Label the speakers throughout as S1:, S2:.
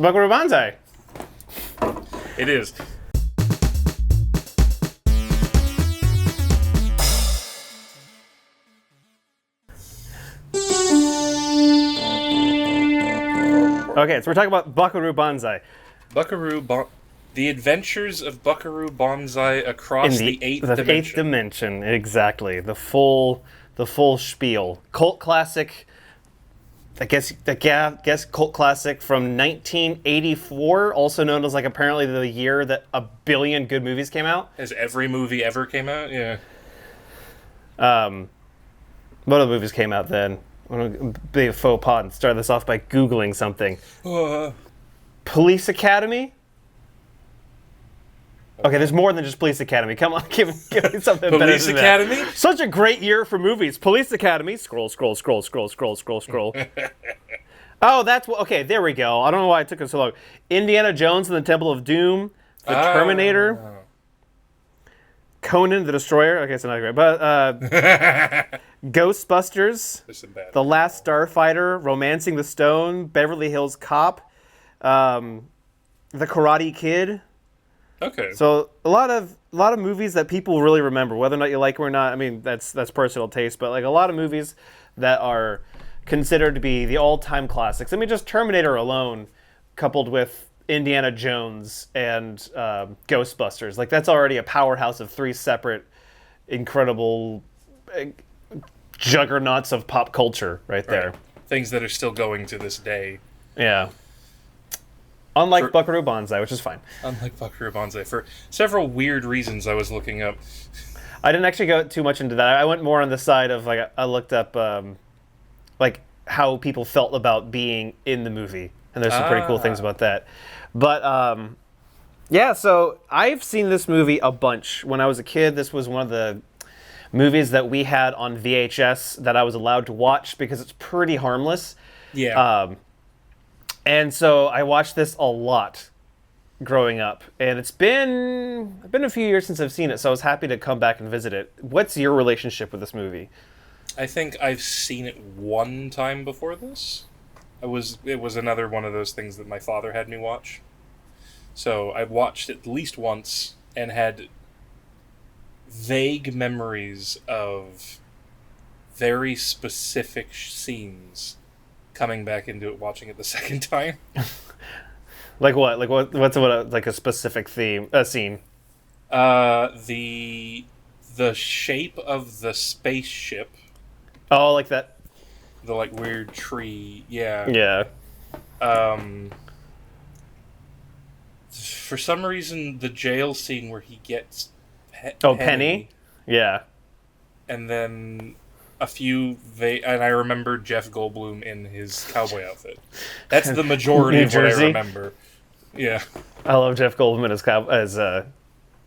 S1: Buckaroo Banzai.
S2: It is.
S1: Okay, so we're talking about Buckaroo Banzai.
S2: The Adventures of Buckaroo Banzai across the eighth dimension.
S1: Eighth dimension, exactly. The full spiel. Cult classic. I guess cult classic from 1984, also known as apparently the year that a billion good movies came out.
S2: As every movie ever came out, yeah.
S1: What other movies came out then? I'm going to be a faux pas and start this off by Googling something. Police Academy? Okay, there's more than just Police Academy. Come on, give me something better than
S2: Police Academy?
S1: that. Such a great year for movies. Police Academy. Scroll. Oh, that's what... Okay, there we go. I don't know why it took us so long. Indiana Jones and the Temple of Doom. The Terminator. Conan the Destroyer. Okay, it's not great. But, Ghostbusters. The Last Starfighter. Romancing the Stone. Beverly Hills Cop. The Karate Kid.
S2: Okay.
S1: So a lot of movies that people really remember, whether or not you like them or not. I mean, that's personal taste, but a lot of movies that are considered to be the all-time classics. I mean, just Terminator alone, coupled with Indiana Jones and Ghostbusters, that's already a powerhouse of three separate, incredible juggernauts of pop culture right there.
S2: Things that are still going to this day.
S1: Yeah. Unlike Buckaroo Banzai, which is fine.
S2: Unlike Buckaroo Banzai. For several weird reasons I was looking up.
S1: I didn't actually go too much into that. I went more on the side of, I looked up, how people felt about being in the movie. And there's some pretty cool things about that. But, yeah, so I've seen this movie a bunch. When I was a kid, this was one of the movies that we had on VHS that I was allowed to watch because it's pretty harmless.
S2: Yeah.
S1: And so I watched this a lot growing up, and it's been a few years since I've seen it, so I was happy to come back and visit it. What's your relationship with this movie?
S2: I think I've seen it one time before this. It was another one of those things that my father had me watch. So I watched it at least once and had vague memories of very specific scenes coming back into it, watching it the second time.
S1: Like what? What's a specific scene?
S2: The shape of the spaceship.
S1: Oh, like that.
S2: The weird tree. Yeah.
S1: Yeah.
S2: For some reason, the jail scene where he gets
S1: Penny. Yeah.
S2: And then and I remember Jeff Goldblum in his cowboy outfit. That's the majority of what I remember. Yeah.
S1: I love Jeff Goldblum as a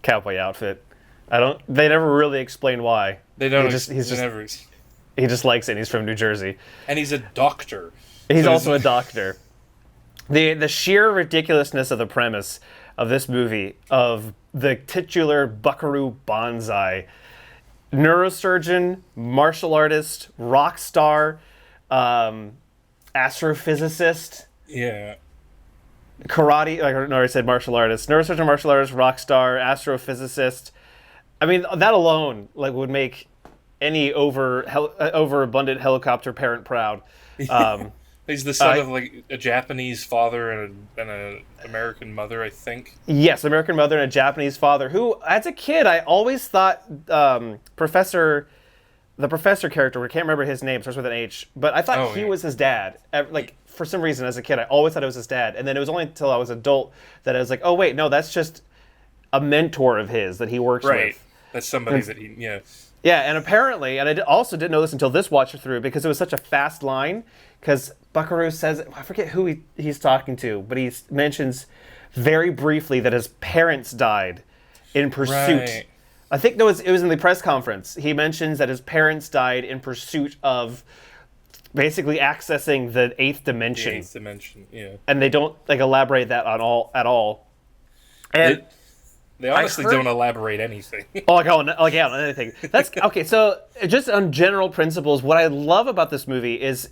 S1: cowboy outfit. They never really explain why.
S2: They don't.
S1: He just likes it. And he's from New Jersey.
S2: And he's a doctor.
S1: He's also a doctor. The sheer ridiculousness of the premise of this movie, of the titular Buckaroo Banzai, neurosurgeon, martial artist, rock star, astrophysicist.
S2: Yeah.
S1: Karate, I said martial artist. Neurosurgeon, martial artist, rock star, astrophysicist. I mean, that alone would make any overabundant helicopter parent proud.
S2: He's the son of a Japanese father and an American mother, I think.
S1: Yes, American mother and a Japanese father. Who, as a kid, I always thought the professor character. I can't remember his name. Starts with an H, but I thought he was his dad. For some reason, as a kid, I always thought it was his dad. And then it was only until I was an adult that I was like, oh wait, no, that's just a mentor of his that he works with. Right,
S2: that's somebody that he. Yeah.
S1: Yeah, and apparently, and I also didn't know this until this watch through because it was such a fast line. Because Buckaroo says, I forget who he's talking to, but he mentions very briefly that his parents died in pursuit. Right. I think it was in the press conference. He mentions that his parents died in pursuit of basically accessing the eighth dimension.
S2: The eighth dimension, yeah.
S1: And they don't elaborate that at all. And
S2: they honestly don't elaborate anything.
S1: on anything. That's okay. So just on general principles, what I love about this movie is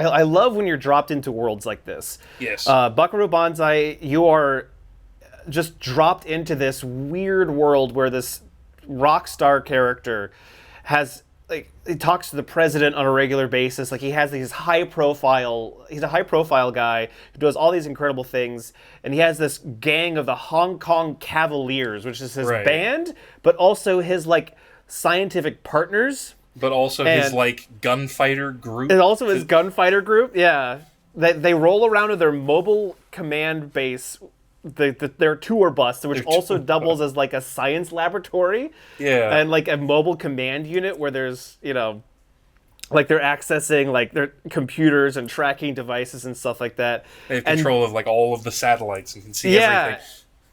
S1: I love when you're dropped into worlds like this.
S2: Yes.
S1: Buckaroo Banzai, you are just dropped into this weird world where this rock star character has, like, he talks to the president on a regular basis. Like, he has these he's a high profile guy who does all these incredible things, and he has this gang of the Hong Kong Cavaliers, which is his
S2: Right.
S1: band, but also his, like, scientific partners.
S2: But also his,
S1: and-
S2: like, gunfighter group.
S1: And also his gunfighter group, yeah. They roll around to their mobile command base, their tour bus, which also doubles as like a science laboratory.
S2: Yeah.
S1: And like a mobile command unit where there's, like they're accessing like their computers and tracking devices and stuff like that.
S2: They have
S1: And-
S2: control of, like, all of the satellites and can see
S1: yeah.
S2: everything.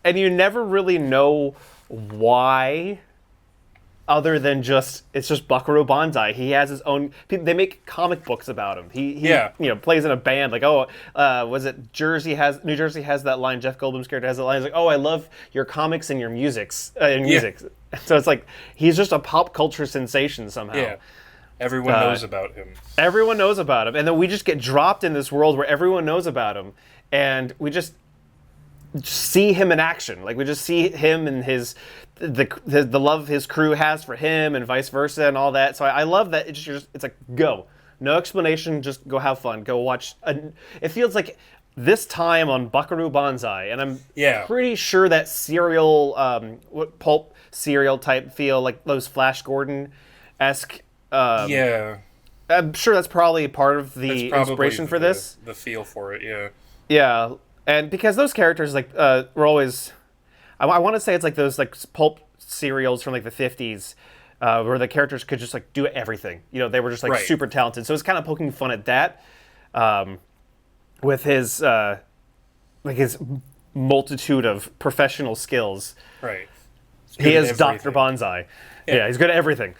S1: And you never really know why, other than it's just Buckaroo Banzai. He has his own. They make comic books about him. He
S2: Yeah.
S1: plays in a band. Like, was it New Jersey has that line. Jeff Goldblum's character has that line. He's like, I love your comics and your music. So it's like he's just a pop culture sensation somehow.
S2: Yeah. Everyone knows about him.
S1: Everyone knows about him, and then we just get dropped in this world where everyone knows about him, and we just see him in action. Like, we just see him and the love his crew has for him, and vice versa, and all that. So I love that. It's like, go, no explanation, just go have fun, go watch. It feels like this time on Buckaroo Banzai, and I'm pretty sure that pulp serial type feel, like those Flash Gordon-esque.
S2: Yeah.
S1: I'm sure that's probably part of the
S2: That's
S1: inspiration for
S2: the,
S1: this.
S2: The feel for it, yeah.
S1: Yeah, and because those characters were always, I want to say it's like those like pulp serials from like the 50s, where the characters could just like do everything. They were just like super talented. So it's kind of poking fun at that, with his his multitude of professional skills.
S2: Right.
S1: He is Dr. Banzai. Yeah, he's good at everything.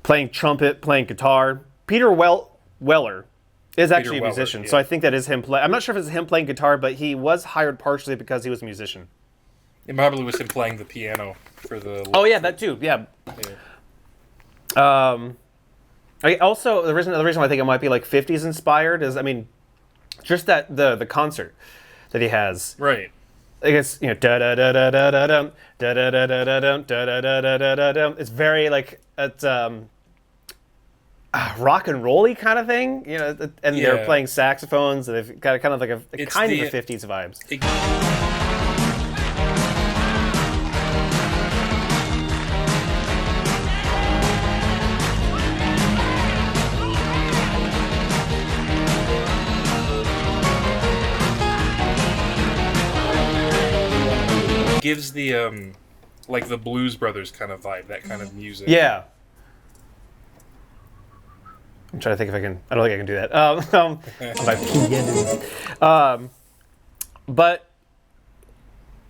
S1: Playing trumpet, playing guitar. Peter Weller is actually a musician, so I think that is him I'm not sure if it's him playing guitar, but he was hired partially because he was a musician.
S2: It probably was him playing the piano for the...
S1: Oh, yeah, that too, yeah. Also, the reason why I think it might be like 50s inspired is, just that the concert that he has.
S2: Right.
S1: I guess, da da da da da da dum, da da da da da dum, da da da da da da dum. It's very like it's rock and roll-y kind of thing, and they're playing saxophones, and they've got kind of like a kind of the 50s vibes.
S2: Gives the like the Blues Brothers kind of vibe, that kind of music.
S1: Yeah. I'm trying to think if I can. I don't think I can do that. But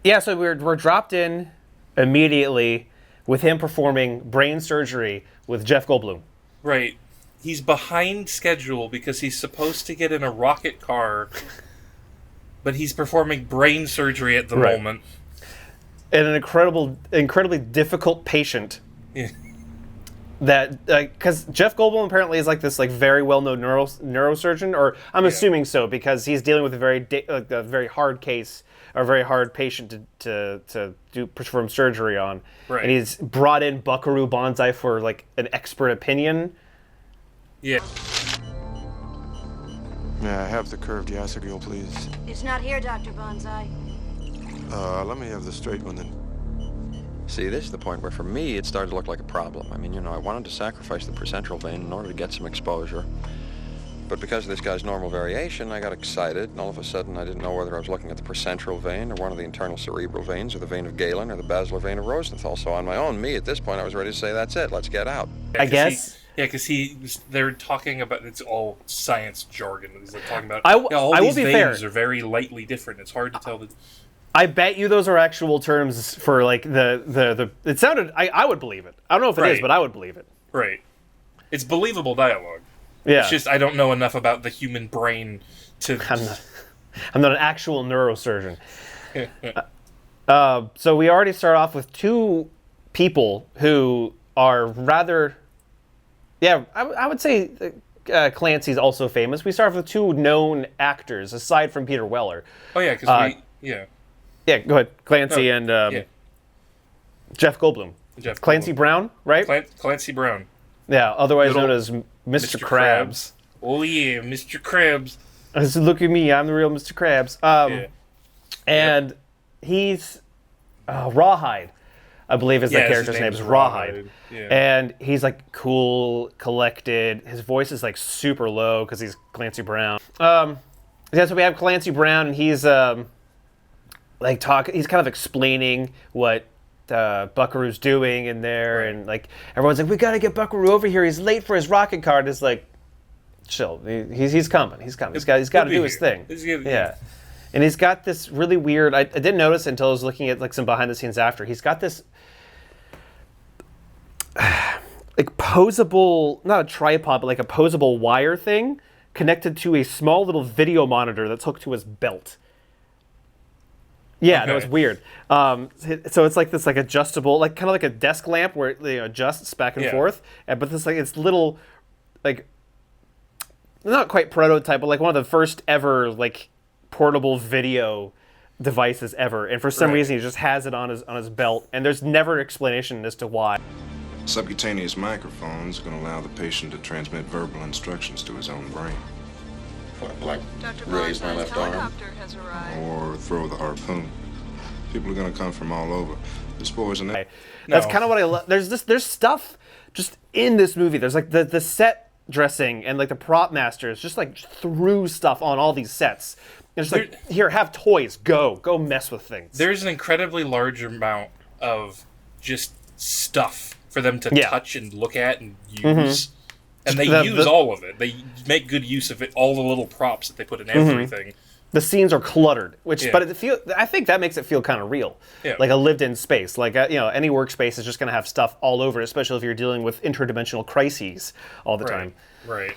S1: yeah, so we're dropped in immediately with him performing brain surgery with Jeff Goldblum.
S2: Right. He's behind schedule because he's supposed to get in a rocket car, but he's performing brain surgery at the moment.
S1: And an incredibly difficult patient.
S2: Yeah.
S1: That because Jeff Goldblum apparently is like this like very well-known neurosurgeon, or I'm assuming so, because he's dealing with a very hard case, or a very hard patient to perform surgery on.
S2: Right.
S1: And he's brought in Buckaroo Banzai for like an expert opinion.
S2: Yeah.
S3: May I have the curved Yasagil, please?
S4: It's not here, Dr. Banzai.
S3: Let me have the straight one then.
S5: See, this is the point where, for me, it started to look like a problem. I wanted to sacrifice the percentral vein in order to get some exposure. But because of this guy's normal variation, I got excited, and all of a sudden I didn't know whether I was looking at the percentral vein, or one of the internal cerebral veins, or the vein of Galen, or the basilar vein of Rosenthal. So on my own, at this point, I was ready to say, that's it, let's get out.
S1: I guess.
S2: Because they're talking about, it's all science jargon. He's like talking about,
S1: I
S2: all
S1: will
S2: these
S1: be
S2: veins
S1: fair.
S2: are very lightly different. It's hard to tell the...
S1: I bet you those are actual terms for like the it sounded, I would believe it. I don't know if it is, but I would believe it.
S2: Right. It's believable dialogue.
S1: Yeah.
S2: It's just I don't know enough about the human brain to...
S1: I'm not an actual neurosurgeon. So we already start off with two people who are rather, I would say Clancy's also famous. We start with two known actors aside from Peter Weller.
S2: Oh yeah, because yeah.
S1: Yeah, go ahead. Clancy and Jeff Goldblum.
S2: Jeff
S1: Clancy
S2: Goldblum.
S1: Brown, right?
S2: Clancy Brown.
S1: Yeah, otherwise
S2: Little
S1: known as Mr. Krabs.
S2: Oh yeah, Mr. Krabs.
S1: I said, look at me, I'm the real Mr. Krabs.
S2: Yeah.
S1: And he's Rawhide, I believe is the character's name is Rawhide.
S2: Yeah.
S1: And he's like cool, collected. His voice is like super low because he's Clancy Brown. So we have Clancy Brown, and he's he's kind of explaining what Buckaroo's doing in there,
S2: Right.
S1: and like everyone's like, we gotta get Buckaroo over here. He's late for his rocket car. And it's like, chill. He's coming. He's coming. He's got to do his thing. Yeah. And he's got this really weird. I didn't notice until I was looking at like some behind the scenes after. He's got this like posable, not a tripod, but like a posable wire thing connected to a small little video monitor that's hooked to his belt. Yeah,
S2: Okay.
S1: that was weird. So it's like this like adjustable, like kind of like a desk lamp where it adjusts back and
S2: Yeah.
S1: forth. But this like it's little like not quite prototype, but like one of the first ever like portable video devices ever. And for some
S2: Right.
S1: reason he just has it on his belt, and there's never an explanation as to why.
S6: Subcutaneous microphones are going to allow the patient to transmit verbal instructions to his own brain.
S5: Like
S4: Dr.
S5: raise my
S4: Bonsai's
S5: left arm.
S4: helicopter has arrived.
S6: Or throw the harpoon. People are going to come from all over. The spores and
S1: That's
S2: No.
S1: kind of what I love. There's stuff just in this movie. There's like the set dressing and like the prop masters just like threw stuff on all these sets. And it's like, here, have toys. Go mess with things.
S2: There's an incredibly large amount of just stuff for them to
S1: Yeah.
S2: touch and look at and use. And they
S1: The-
S2: use
S1: the-
S2: all of it. They make good use of it, all the little props that they put in everything.
S1: The scenes are cluttered,
S2: Yeah.
S1: but I think that makes it feel kind of real,
S2: Yeah.
S1: like a lived-in space. Like any workspace is just going to have stuff all over it, especially if you're dealing with interdimensional crises all the time.
S2: Right.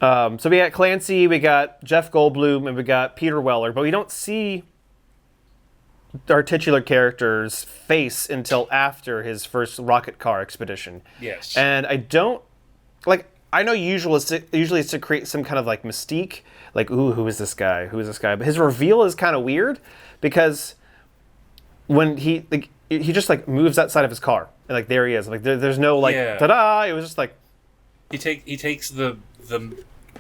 S1: So we got Clancy, we got Jeff Goldblum, and we got Peter Weller, but we don't see our titular character's face until after his first rocket car expedition.
S2: Yes.
S1: And I don't like. I know usually it's to create some kind of like mystique, like ooh, who is this guy? Who is this guy? But his reveal is kind of weird because when he just like moves outside of his car and like there he is. Like there's no like
S2: Yeah.
S1: ta-da. It was just like
S2: He takes the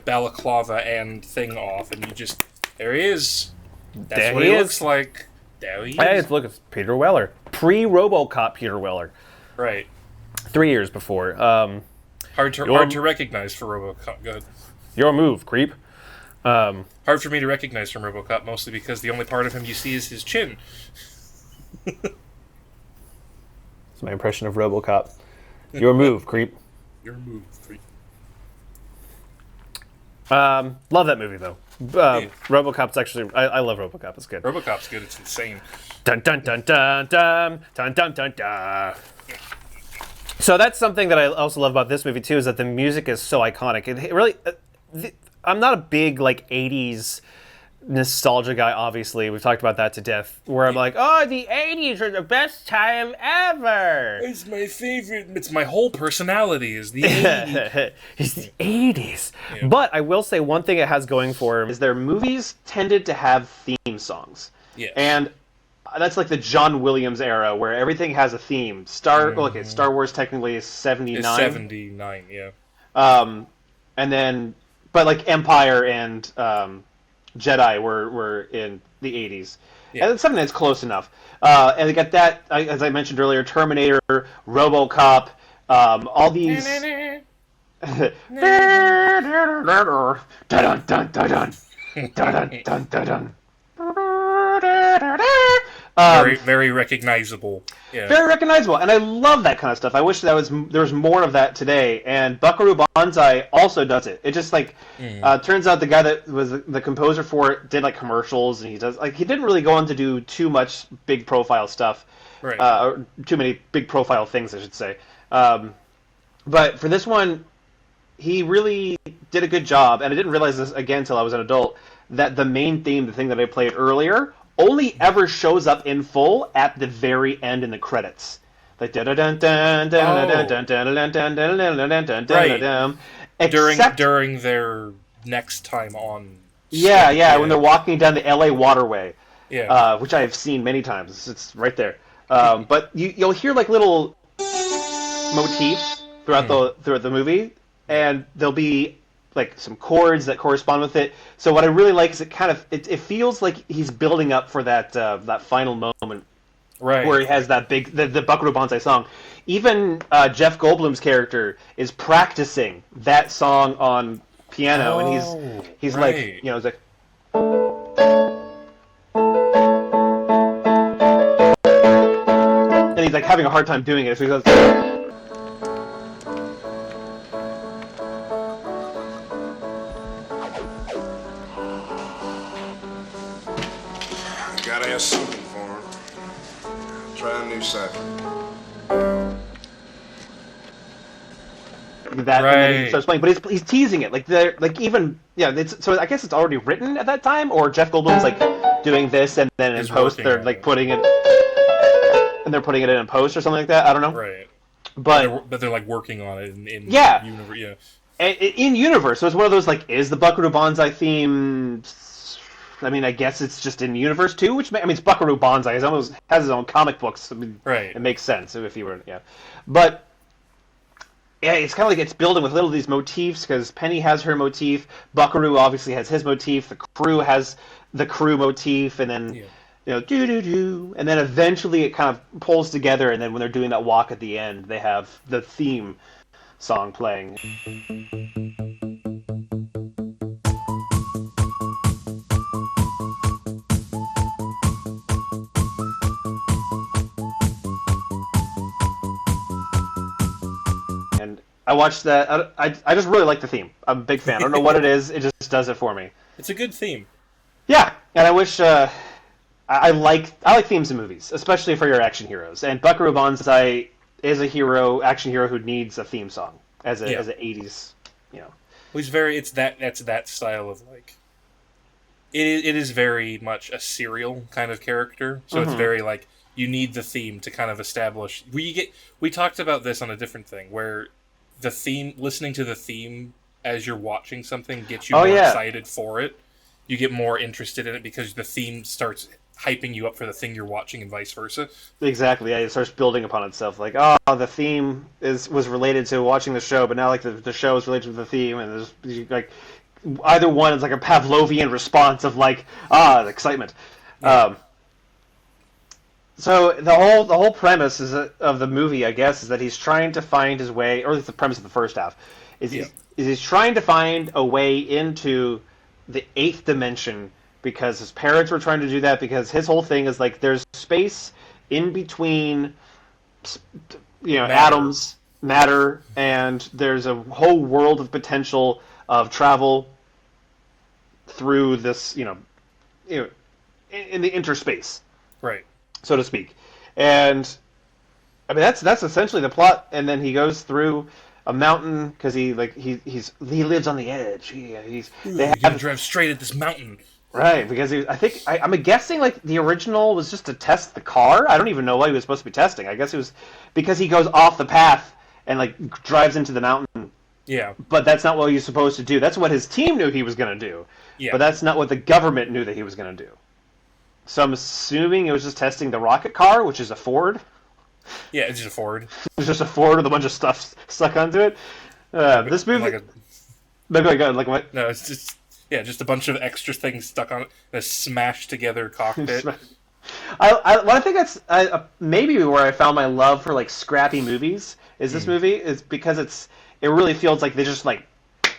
S2: balaclava and thing off, and you just there he is. That's
S1: There
S2: what
S1: he
S2: he
S1: is.
S2: looks like. There he
S1: hey,
S2: is.
S1: look, it's Peter Weller, pre-RoboCop Peter Weller,
S2: Right.
S1: 3 years before.
S2: Hard to recognize for RoboCop. Good.
S1: Your move, creep.
S2: Hard for me to recognize from RoboCop, mostly because the only part of him you see is his chin.
S1: That's my impression of RoboCop. Your move, creep.
S2: Your move. Freak.
S1: Love that movie though. RoboCop's actually I love RoboCop. It's good.
S2: RoboCop's good. It's insane.
S1: Dun dun dun dun dun dun dun dun dun. So that's something that I also love about this movie too, is that the music is so iconic. It really, I'm not a big like '80s nostalgia guy. Obviously, we've talked about that to death. Where I'm like, oh, the '80s are the best time ever.
S2: It's my favorite. It's my whole personality. Is the 80s.
S1: It's the '80s. But I will say one thing it has going for it is their movies tended to have theme songs.
S2: Yeah.
S1: And that's like the John Williams era where everything has a theme. Star Wars technically is 79.
S2: It's 79. Yeah.
S1: And then, but like Empire and Jedi were in the 80s.
S2: Yeah.
S1: And it's something that's close enough. And they got that, as I mentioned earlier, Terminator, RoboCop, all these...
S2: Very recognizable. Yeah.
S1: Very recognizable, and I love that kind of stuff. I wish there was more of that today. And Buckaroo Banzai also does it. It just like turns out the guy that was the composer for it did like commercials, and he didn't really go on to do too much big profile stuff,
S2: Right.
S1: or too many big profile things, I should say. But for this one, he really did a good job, and I didn't realize this again until I was an adult, that the main theme, the thing that I played earlier, only ever shows up in full at the very end in the credits. Like dun dun dun dun dun dun dun dun dun dun dun dun dun dun.
S2: during their next time on.
S1: When they're walking down the LA waterway,
S2: Yeah.
S1: which I have seen many times. It's right there. But you'll hear like little motifs throughout the movie, and there'll be like some chords that correspond with it. So what I really like is it feels like he's building up for that final moment,
S2: Right.
S1: where he has that big the Buckaroo Banzai song. Even Jeff Goldblum's character is practicing that song on piano, and he's like,
S2: right.
S1: he's like. And he's like having a hard time doing it, so he goes.
S6: Gotta have something for him. Try a new cipher.
S1: That, and then he
S2: Right.
S1: starts playing, but he's teasing it, so I guess it's already written at that time, or Jeff Goldblum's like doing this, and then in
S2: He's
S1: post
S2: working
S1: they're
S2: on
S1: like
S2: it.
S1: putting it, and they're putting it in post or something like that. I don't know,
S2: Right.
S1: but
S2: They're like working on it in
S1: Yeah.
S2: universe. Yeah.
S1: in universe, so it's one of those like, is the Buckaroo Banzai theme? I mean, I guess it's just in universe too, which it's Buckaroo Banzai. It almost has his own comic books. I mean,
S2: Right.
S1: It makes sense if you were, but. Yeah, it's kind of like it's building with little of these motifs, because Penny has her motif, Buckaroo obviously has his motif, the crew has the crew motif, and then do, and then eventually it kind of pulls together, and then when they're doing that walk at the end, they have the theme song playing. And I watched that. I just really like the theme. I'm a big fan. I don't know what it is. It just does it for me.
S2: It's a good theme.
S1: Yeah, and I wish I like themes in movies, especially for your action heroes. And Buckaroo Banzai is a action hero who needs a theme song as an '80s,
S2: It's that's that style of like. It is very much a serial kind of character, so it's very like you need the theme to kind of establish. We talked about this on a different thing where the theme, listening to the theme as you're watching something, gets you more excited for it. You get more interested in it because the theme starts hyping you up for the thing you're watching, and vice versa.
S1: Exactly. Yeah, it starts building upon itself. Like, the theme was related to watching the show, but now like the show is related to the theme, and there's like either one is like a Pavlovian response of like the excitement.
S2: Yeah.
S1: So the whole premise of the movie, I guess, is that he's trying to find his way, or at least the premise of the first half, is he's trying to find a way into the 8th dimension, because his parents were trying to do that, because his whole thing is like there's space in between atoms, matter, and there's a whole world of potential of travel through this, in the interspace,
S2: Right.
S1: so to speak. And I mean that's essentially the plot. And then he goes through a mountain because he lives on the edge.
S2: You're gonna drive straight at this mountain.
S1: Right, because I'm guessing like the original was just to test the car. I don't even know what he was supposed to be testing. I guess it was because he goes off the path and like drives into the mountain.
S2: Yeah.
S1: But that's not what he was supposed to do. That's what his team knew he was going to do.
S2: Yeah.
S1: But that's not what the government knew that he was going to do. So I'm assuming it was just testing the rocket car, which is a Ford.
S2: Yeah, it's just a Ford.
S1: It's just a Ford with a bunch of stuff stuck onto it. This movie... No, go ahead. Like what?
S2: No, it's just a bunch of extra things stuck on it. A smashed together cockpit.
S1: I think that's maybe where I found my love for like scrappy movies is this movie, is because it really feels like they just like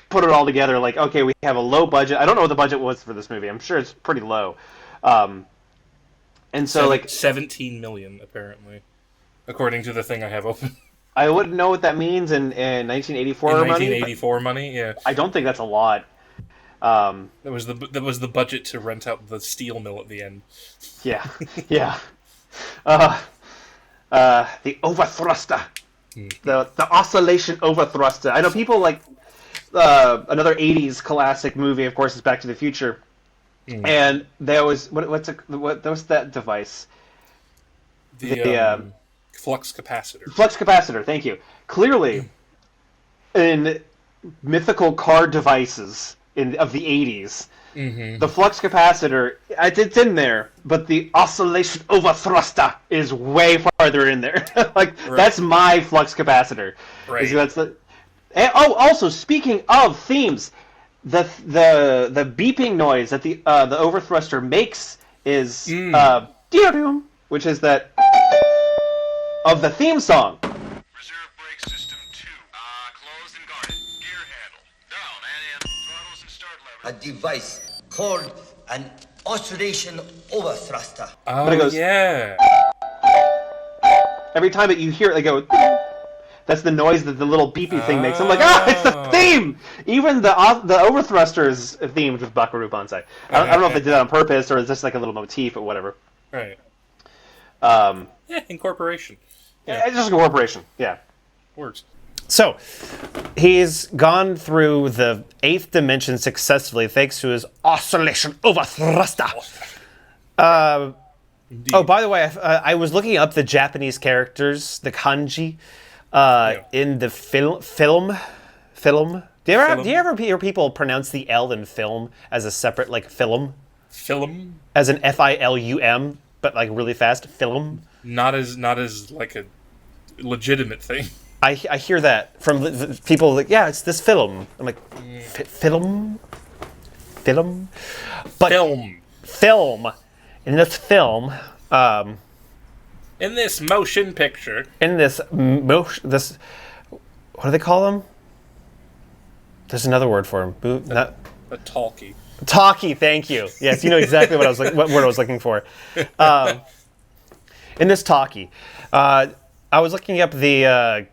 S1: put it all together. Like, okay, we have a low budget. I don't know what the budget was for this movie. I'm sure it's pretty low. And so like
S2: 17 million apparently, according to the thing I have open.
S1: I wouldn't know what that means in 1984 money.
S2: 1984 money, yeah.
S1: I don't think that's a lot.
S2: That was the budget to rent out the steel mill at the end.
S1: Yeah, yeah. The overthruster, the oscillation overthruster. I know people like another '80s classic movie. Of course, is Back to the Future, and there was what was that device?
S2: The flux capacitor.
S1: Flux capacitor. Thank you. Clearly, in mythical car devices of the 80s. Mm-hmm. The flux capacitor, it's in there, but the oscillation overthruster is way farther in there. That's my flux capacitor.
S2: Right.
S1: Also, speaking of themes, the beeping noise that the overthruster makes is dee-doo, which is that of the theme song.
S6: Reserve brake system 2. Closed and guarded. Gear handle. Down and in. Throttles and start lever.
S7: A device called an oscillation overthruster.
S2: Oh,
S1: But it goes-
S2: yeah.
S1: Every time that you hear it, they go. That's the noise that the little beepy thing makes. I'm like, it's the theme. Even the overthruster is themed with Buckaroo Banzai. I don't know if they did that on purpose or is this like a little motif or whatever.
S2: Right.
S1: Yeah,
S2: Incorporation.
S1: it's just a corporation. Yeah.
S2: Works.
S1: So, he's gone through the 8th dimension successfully thanks to his oscillation overthruster. Oh, by the way, I was looking up the Japanese characters, the kanji, in the film. Do you ever hear people pronounce the L in film as a separate, like, film?
S2: Film?
S1: As an F-I-L-U-M, but, like, really fast? Film?
S2: Not as like a legitimate thing.
S1: I hear that from people like, yeah, it's this film. I'm like, film? But film. In this film,
S2: in this motion picture.
S1: in this what do they call them? There's another word for them.
S2: A talkie.
S1: Talkie, thank you. Yes, you know exactly what word I was looking for. In this talkie, I was looking up the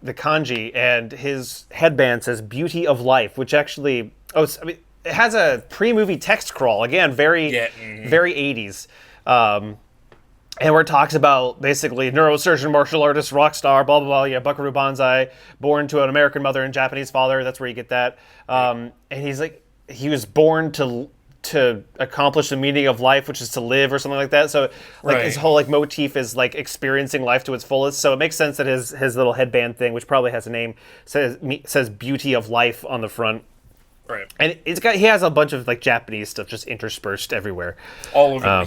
S1: kanji, and his headband says "Beauty of Life," which actually, it has a pre-movie text crawl. Again, very 80s. And where it talks about basically neurosurgeon, martial artist, rock star, blah, blah, blah. Yeah, Buckaroo Banzai, born to an American mother and Japanese father. That's where you get that. And he's like, he was born to accomplish the meaning of life, which is to live or something like that. So like his whole like motif is like experiencing life to its fullest. So it makes sense that his little headband thing, which probably has a name, says beauty of life on the front.
S2: Right.
S1: And he has a bunch of like Japanese stuff just interspersed everywhere.
S2: All over.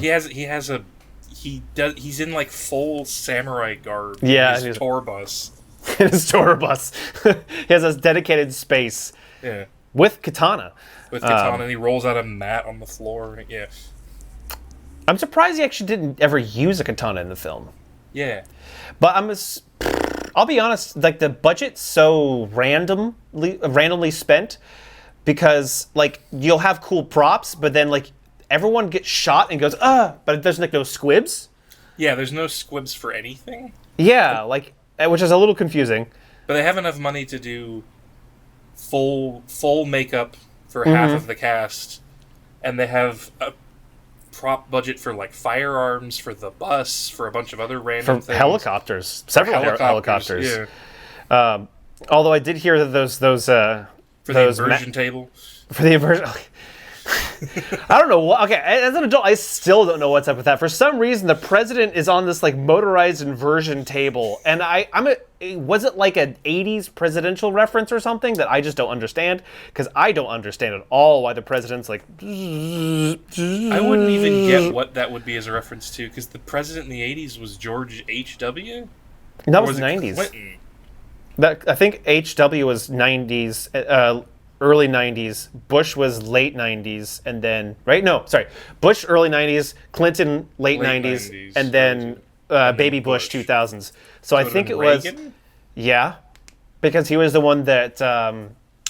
S2: He's in like full samurai garb.
S1: Yeah,
S2: in his tour bus.
S1: In his tour bus. He has this dedicated space.
S2: Yeah.
S1: With katana.
S2: And he rolls out a mat on the floor. Yeah.
S1: I'm surprised he actually didn't ever use a katana in the film.
S2: Yeah.
S1: But I'll be honest, like the budget's so randomly spent because like you'll have cool props, but then like everyone gets shot and goes, but there's like no squibs.
S2: Yeah, there's no squibs for anything.
S1: Yeah, like, which is a little confusing.
S2: But they have enough money to do full makeup for half of the cast, and they have a prop budget for like firearms for the bus, for a bunch of other random things.
S1: Helicopters, several helicopters. Yeah. Although I did hear that those
S2: for the inversion table.
S1: For the inversion. I don't know what. Okay, as an adult, I still don't know what's up with that. For some reason, the president is on this like motorized inversion table, and was it like an '80s presidential reference or something that I just don't understand? Because I don't understand at all why the president's like.
S2: I wouldn't even get what that would be as a reference to, because the president in the '80s was George H.W.
S1: That was '90s.
S2: Clinton?
S1: I think H.W. was '90s. Early 90s, Bush was late 90s, and then, Bush early 90s, Clinton late 90s, and then baby Bush 2000s. So I think it
S2: Reagan?
S1: was, yeah, because he was the one that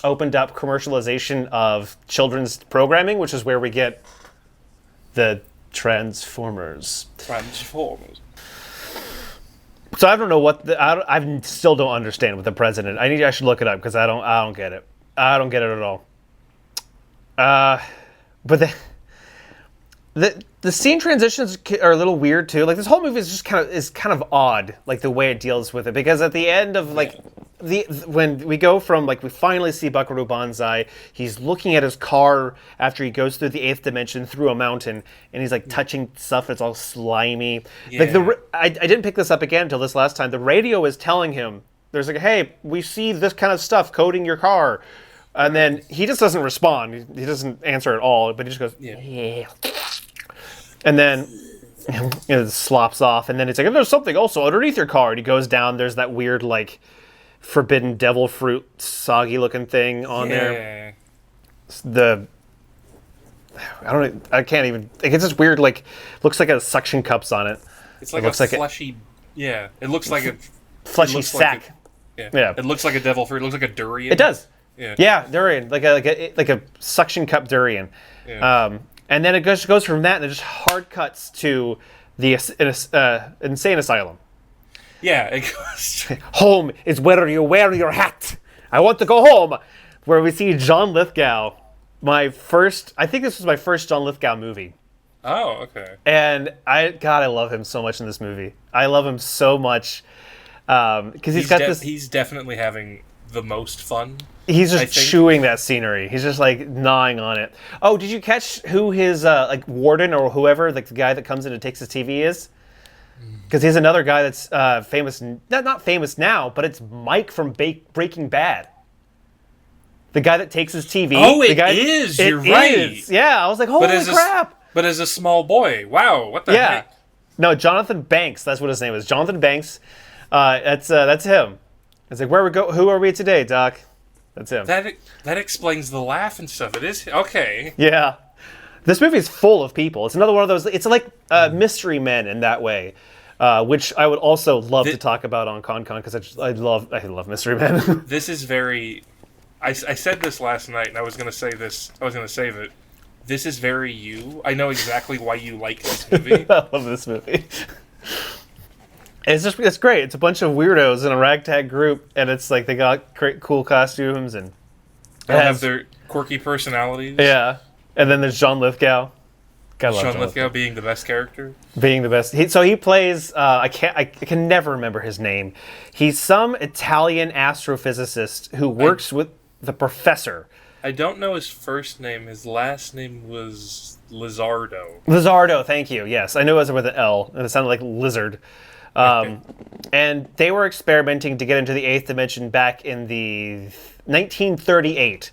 S1: opened up commercialization of children's programming, which is where we get the Transformers. So I don't know what I still don't understand with the president. I should look it up because I don't get it. I don't get it at all. But the scene transitions are a little weird too. Like this whole movie is just kind of odd, like the way it deals with it. Because at the end of like when we go from like we finally see Buckaroo Banzai, he's looking at his car after he goes through the 8th dimension through a mountain, and he's like touching stuff that's all slimy.
S2: Yeah.
S1: Like I didn't pick this up again until this last time. The radio is telling him, there's like, hey, we see this kind of stuff coating your car. And then he just doesn't respond. He doesn't answer at all, but he just goes,
S2: Yeah.
S1: and then it slops off. And then it's like, there's something also underneath your car. And he goes down. There's that weird, like, forbidden devil fruit, soggy looking thing on there. I can't even. Like, it's just weird. Like, looks like it has suction cups on it.
S2: It's like
S1: looks
S2: a
S1: like
S2: fleshy. Yeah, it looks like a
S1: fleshy
S2: looks like
S1: sack.
S2: yeah. It looks like a devil fruit. It looks like a durian.
S1: It does.
S2: Yeah.
S1: Yeah, durian, like a suction cup durian.
S2: Yeah.
S1: And then it goes from that, and it just hard cuts to the insane asylum.
S2: Yeah, it goes.
S1: Home is where you wear your hat. I want to go home. Where we see John Lithgow. I think this was my first John Lithgow movie.
S2: Oh, okay.
S1: And I love him so much in this movie. I love him so much because he's got this.
S2: He's definitely having the most fun.
S1: He's just chewing that scenery. He's just like gnawing on it. Oh, did you catch who his like warden or whoever, like the guy that comes in and takes his TV is? Because he's another guy that's famous. Not famous now, but it's Mike from Breaking Bad. The guy that takes his TV.
S2: Oh,
S1: the guy,
S2: You're right.
S1: Yeah, I was like, holy crap.
S2: But as a small boy, wow, what the heck?
S1: No, Jonathan Banks. That's what his name is. Jonathan Banks. That's him. It's like, who are we today, Doc? That's him.
S2: That explains the laugh and stuff. It is okay.
S1: Yeah. This movie is full of people. It's another one of those. It's like Mystery Men in that way, which I would also love to talk about on ConCon because I love Mystery Men.
S2: This is very. I said this last night, and I was going to say this. I was going to save it. This is very you. I know exactly why you like this movie.
S1: I love this movie. It's great. It's a bunch of weirdos in a ragtag group, and it's like they got great, cool costumes and
S2: They have their quirky personalities.
S1: Yeah, and then there's John Lithgow.
S2: John Lithgow being the best character.
S1: Being the best. He plays. I can never remember his name. He's some Italian astrophysicist who works with the professor.
S2: I don't know his first name. His last name was Lizardo.
S1: Lizardo, thank you. Yes, I knew it was with an L, and it sounded like lizard. And they were experimenting to get into the eighth dimension back in the 1938.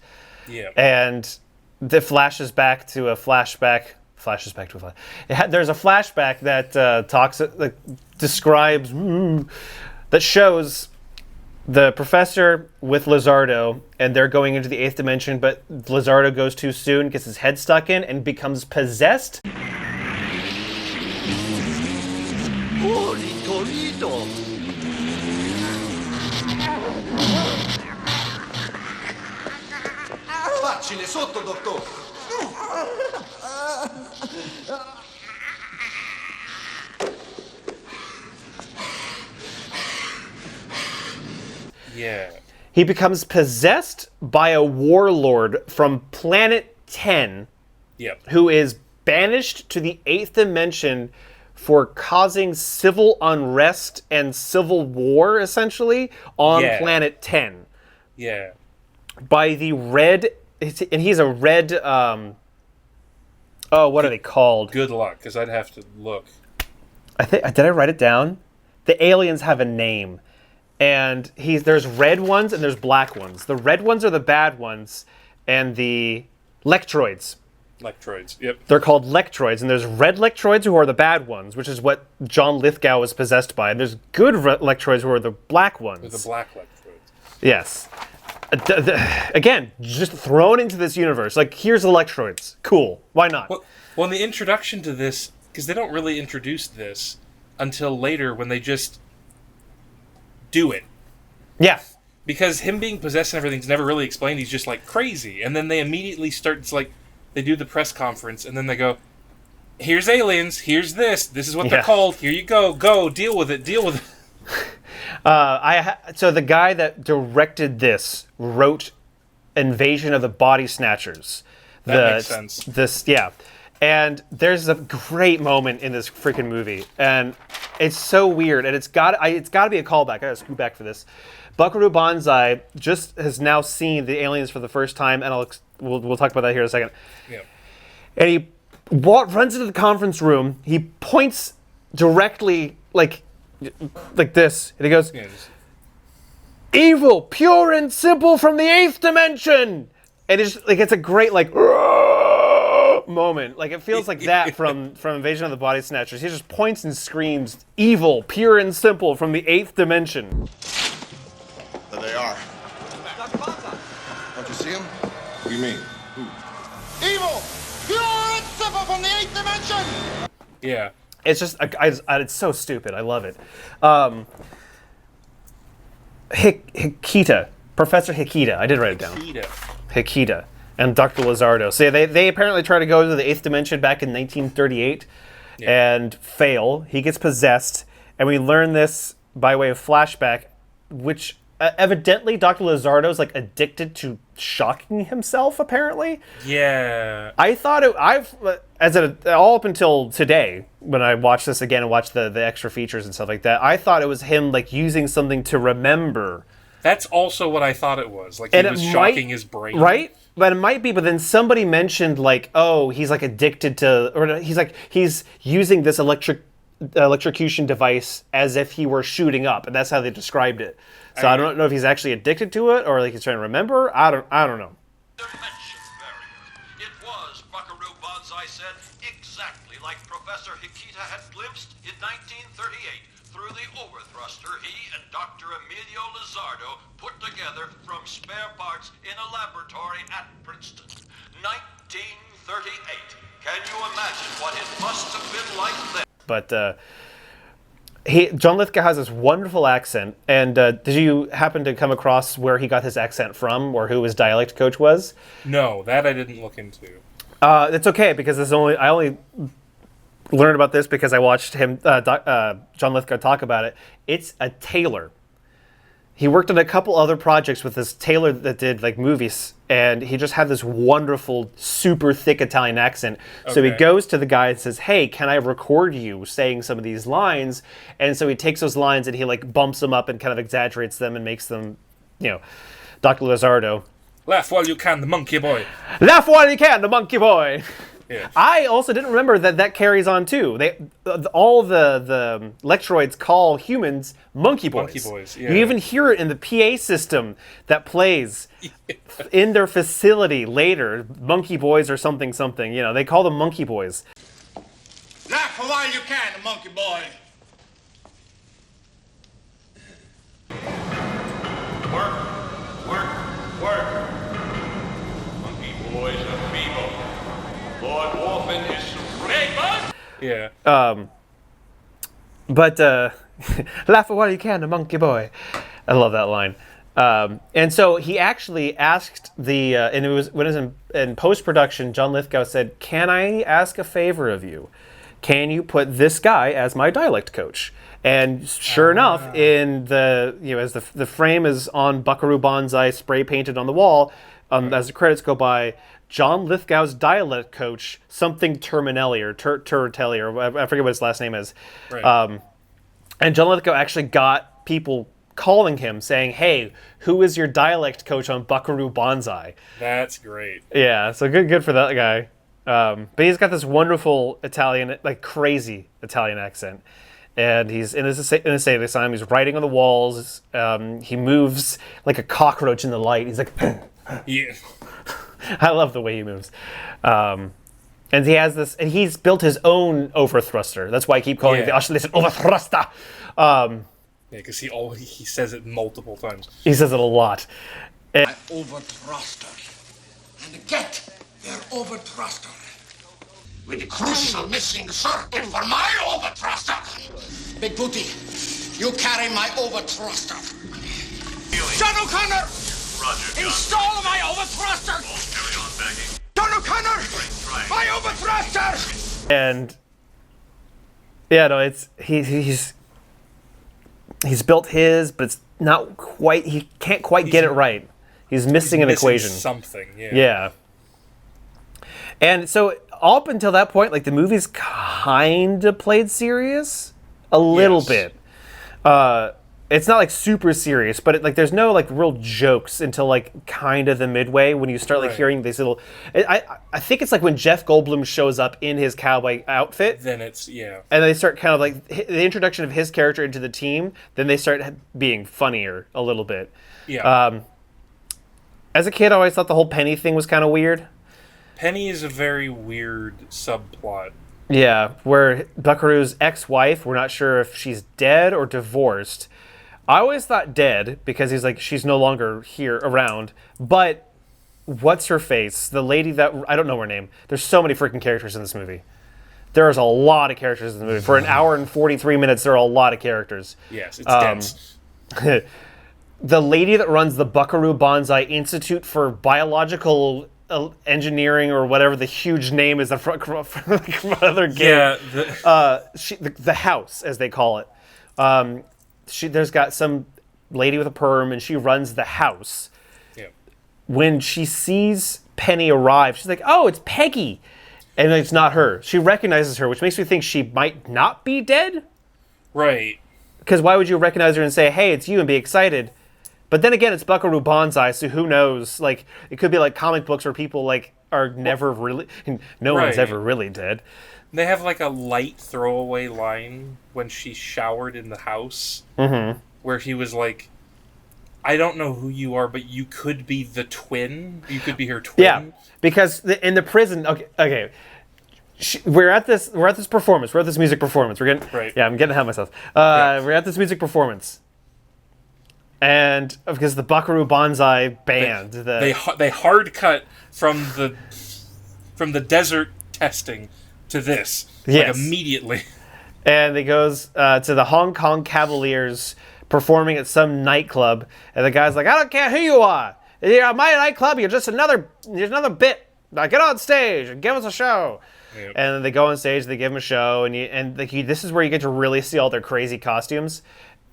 S2: Yeah.
S1: And the flashes back to a flashback. There's a flashback that describes, that shows the professor with Lizardo, and they're going into the eighth dimension, but Lizardo goes too soon, gets his head stuck in, and becomes possessed.
S3: Faccine sotto, dottore!
S2: Yeah.
S1: He becomes possessed by a warlord from Planet 10,
S2: Yep.
S1: who is banished to the eighth dimension for causing civil unrest and civil war, essentially, on Planet 10.
S2: Yeah.
S1: By the red, and he's a red, what are they called?
S2: Good luck, because I'd have to look.
S1: Did I write it down? The aliens have a name. And there's red ones and there's black ones. The red ones are the bad ones, and the Lectroids.
S2: Lectroids, yep.
S1: They're called Lectroids, and there's red Lectroids who are the bad ones, which is what John Lithgow was possessed by. And there's good Lectroids who are the black ones.
S2: They're the black Lectroids.
S1: Yes. Again, just thrown into this universe. Like, here's the Lectroids. Cool. Why not?
S2: Well, in the introduction to this, because they don't really introduce this until later when they just do it.
S1: Yeah.
S2: Because him being possessed and everything's never really explained. He's just like crazy. And then they immediately start, it's like, they do the press conference and then they go, here's aliens, here's this is what they're called, here you go, deal with it.
S1: So the guy that directed this wrote Invasion of the Body Snatchers.
S2: That makes sense.
S1: And there's a great moment in this freaking movie, and it's so weird, and it's got to be a callback. I gotta scoot back for this. Buckaroo Banzai just has now seen the aliens for the first time, and we'll talk about that here in a second.
S2: Yeah.
S1: And he runs into the conference room. He points directly like this, and he goes, "Evil, pure and simple from the eighth dimension. And it's like it's a great like moment. Like it feels like that from Invasion of the Body Snatchers. He just points and screams, "Evil, pure and simple, from the 8th dimension."
S3: There they are. Don't you see them? What do you mean? Evil! Pure and simple from the 8th dimension!
S2: Yeah.
S1: It's just, it's so stupid. I love it. Hikita, Professor Hikita. I did write it down. Hikita and Dr. Lizardo. So yeah, they apparently try to go to the 8th dimension back in 1938 and fail. He gets possessed, and we learn this by way of flashback, which evidently Dr. Lizardo's like addicted to shocking himself, apparently.
S2: Yeah.
S1: I thought all up until today, when I watched this again and watched the extra features and stuff like that, I thought it was him like using something to remember.
S2: That's also what I thought it was. Like he was shocking his brain.
S1: Right? But it might be, but then somebody mentioned like, oh, he's like addicted to, or he's using this electrocution device as if he were shooting up, and that's how they described it. So I don't know if he's actually addicted to it or like he's trying to remember. I don't know.
S6: Dimension barrier. It was, Buckaroo Banzai said, exactly like Professor Hikita had glimpsed in 1938 through the overthruster he and Dr. Emilio Lizardo put together from spare parts in a laboratory at Princeton. 1938. Can you imagine what it must have been like then?
S1: But John Lithgow has this wonderful accent, and did you happen to come across where he got his accent from, or who his dialect coach was?
S2: No, that I didn't look into.
S1: It's okay, because I only learned about this because I watched him, John Lithgow, talk about it. It's a tailor. He worked on a couple other projects with this tailor that did like movies, and he just had this wonderful, super thick Italian accent. So he goes to the guy and says, "Hey, can I record you saying some of these lines?" And so he takes those lines and he like bumps them up and kind of exaggerates them and makes them, Dr. Lizardo.
S2: Laugh while you can, the monkey boy.
S1: Laugh while you can, the monkey boy.
S2: Yeah.
S1: I also didn't remember that carries on too. All the Lectroids call humans monkey boys.
S2: Monkey boys, yeah.
S1: You even hear it in the PA system that plays in their facility later. Monkey boys or something. They call them monkey boys.
S3: Laugh a while you can, monkey boy.
S6: Work. Monkey boys are feeble. Lord Orphan is supreme.
S2: Yeah.
S1: But laugh while you can, the monkey boy. I love that line. And so he actually asked and it was when it was in post-production, John Lithgow said, "Can I ask a favor of you? Can you put this guy as my dialect coach?" And sure enough, in as the frame is on Buckaroo Banzai spray painted on the wall, as the credits go by, John Lithgow's dialect coach, something Terminelli or Turtelli, or I forget what his last name is.
S2: Right.
S1: And John Lithgow actually got people calling him saying, "Hey, who is your dialect coach on Buckaroo Banzai?"
S2: That's great.
S1: Yeah, so good for that guy. But he's got this wonderful Italian, like crazy Italian accent. And he's in his insane asylum. He's writing on the walls. He moves like a cockroach in the light. He's like,
S2: Yeah.
S1: I love the way he moves. And he has this, and he's built his own overthruster. That's why I keep calling it the Auschwitz overthruster.
S2: Yeah, because he says it multiple times.
S1: He says it a lot.
S3: My overthruster. And get their overthruster. With the crucial missing circuit for my overthruster. Big Booty, you carry my overthruster. John O'Connor!
S6: Roger, John.
S3: Install my overthruster!
S6: Carry on backing.
S3: John O'Connor! My overthruster!
S1: And yeah, no, it's he's built his, but it's not quite. He can't quite get it right. He's missing an equation.
S2: Something. Yeah.
S1: Yeah. And so up until that point, like the movie's kind of played serious a little bit. It's not like super serious, but there's no like real jokes until like kind of the midway when you start like hearing these little. I think it's like when Jeff Goldblum shows up in his cowboy outfit.
S2: Then it's
S1: and they start kind of like the introduction of his character into the team. Then they start being funnier a little bit.
S2: Yeah.
S1: As a kid, I always thought the whole Penny thing was kind of weird.
S2: Penny is a very weird subplot.
S1: Yeah, where Buckaroo's ex-wife, we're not sure if she's dead or divorced. I always thought dead because he's like, she's no longer here around. But what's her face? The lady that, I don't know her name. There's so many freaking characters in this movie. There's a lot of characters in the movie. For an hour and 43 minutes, there are a lot of characters.
S2: Yes, it's dense.
S1: The lady that runs the Buckaroo Banzai Institute for Biological Engineering, or whatever the huge name is in front of their game.
S2: Yeah.
S1: The house, as they call it. There's got some lady with a perm, and she runs the house.
S2: Yeah.
S1: When she sees Penny arrive, she's like, "Oh, it's Peggy," and it's not her. She recognizes her, which makes me think she might not be dead.
S2: Right.
S1: Because why would you recognize her and say, "Hey, it's you," and be excited? But then again, it's Buckaroo Banzai, so who knows? Like, it could be like comic books where people like are never really, no one's ever really dead.
S2: They have like a light throwaway line when she showered in the house, where he was like, "I don't know who you are, but you could be the twin. You could be her twin."
S1: Yeah, because in the prison, okay. We're at this performance. We're at this music performance. We're getting
S2: right.
S1: Yeah, I'm getting ahead of myself. We're at this music performance. And because the Buckaroo Banzai band,
S2: they hard cut from the desert testing to this,
S1: yes,
S2: like immediately.
S1: And it goes to the Hong Kong Cavaliers performing at some nightclub, and the guy's like, "I don't care who you are. You're at my nightclub. You're just another bit. Now get on stage and give us a show." Yep. And then they go on stage, they give them a show, and this is where you get to really see all their crazy costumes.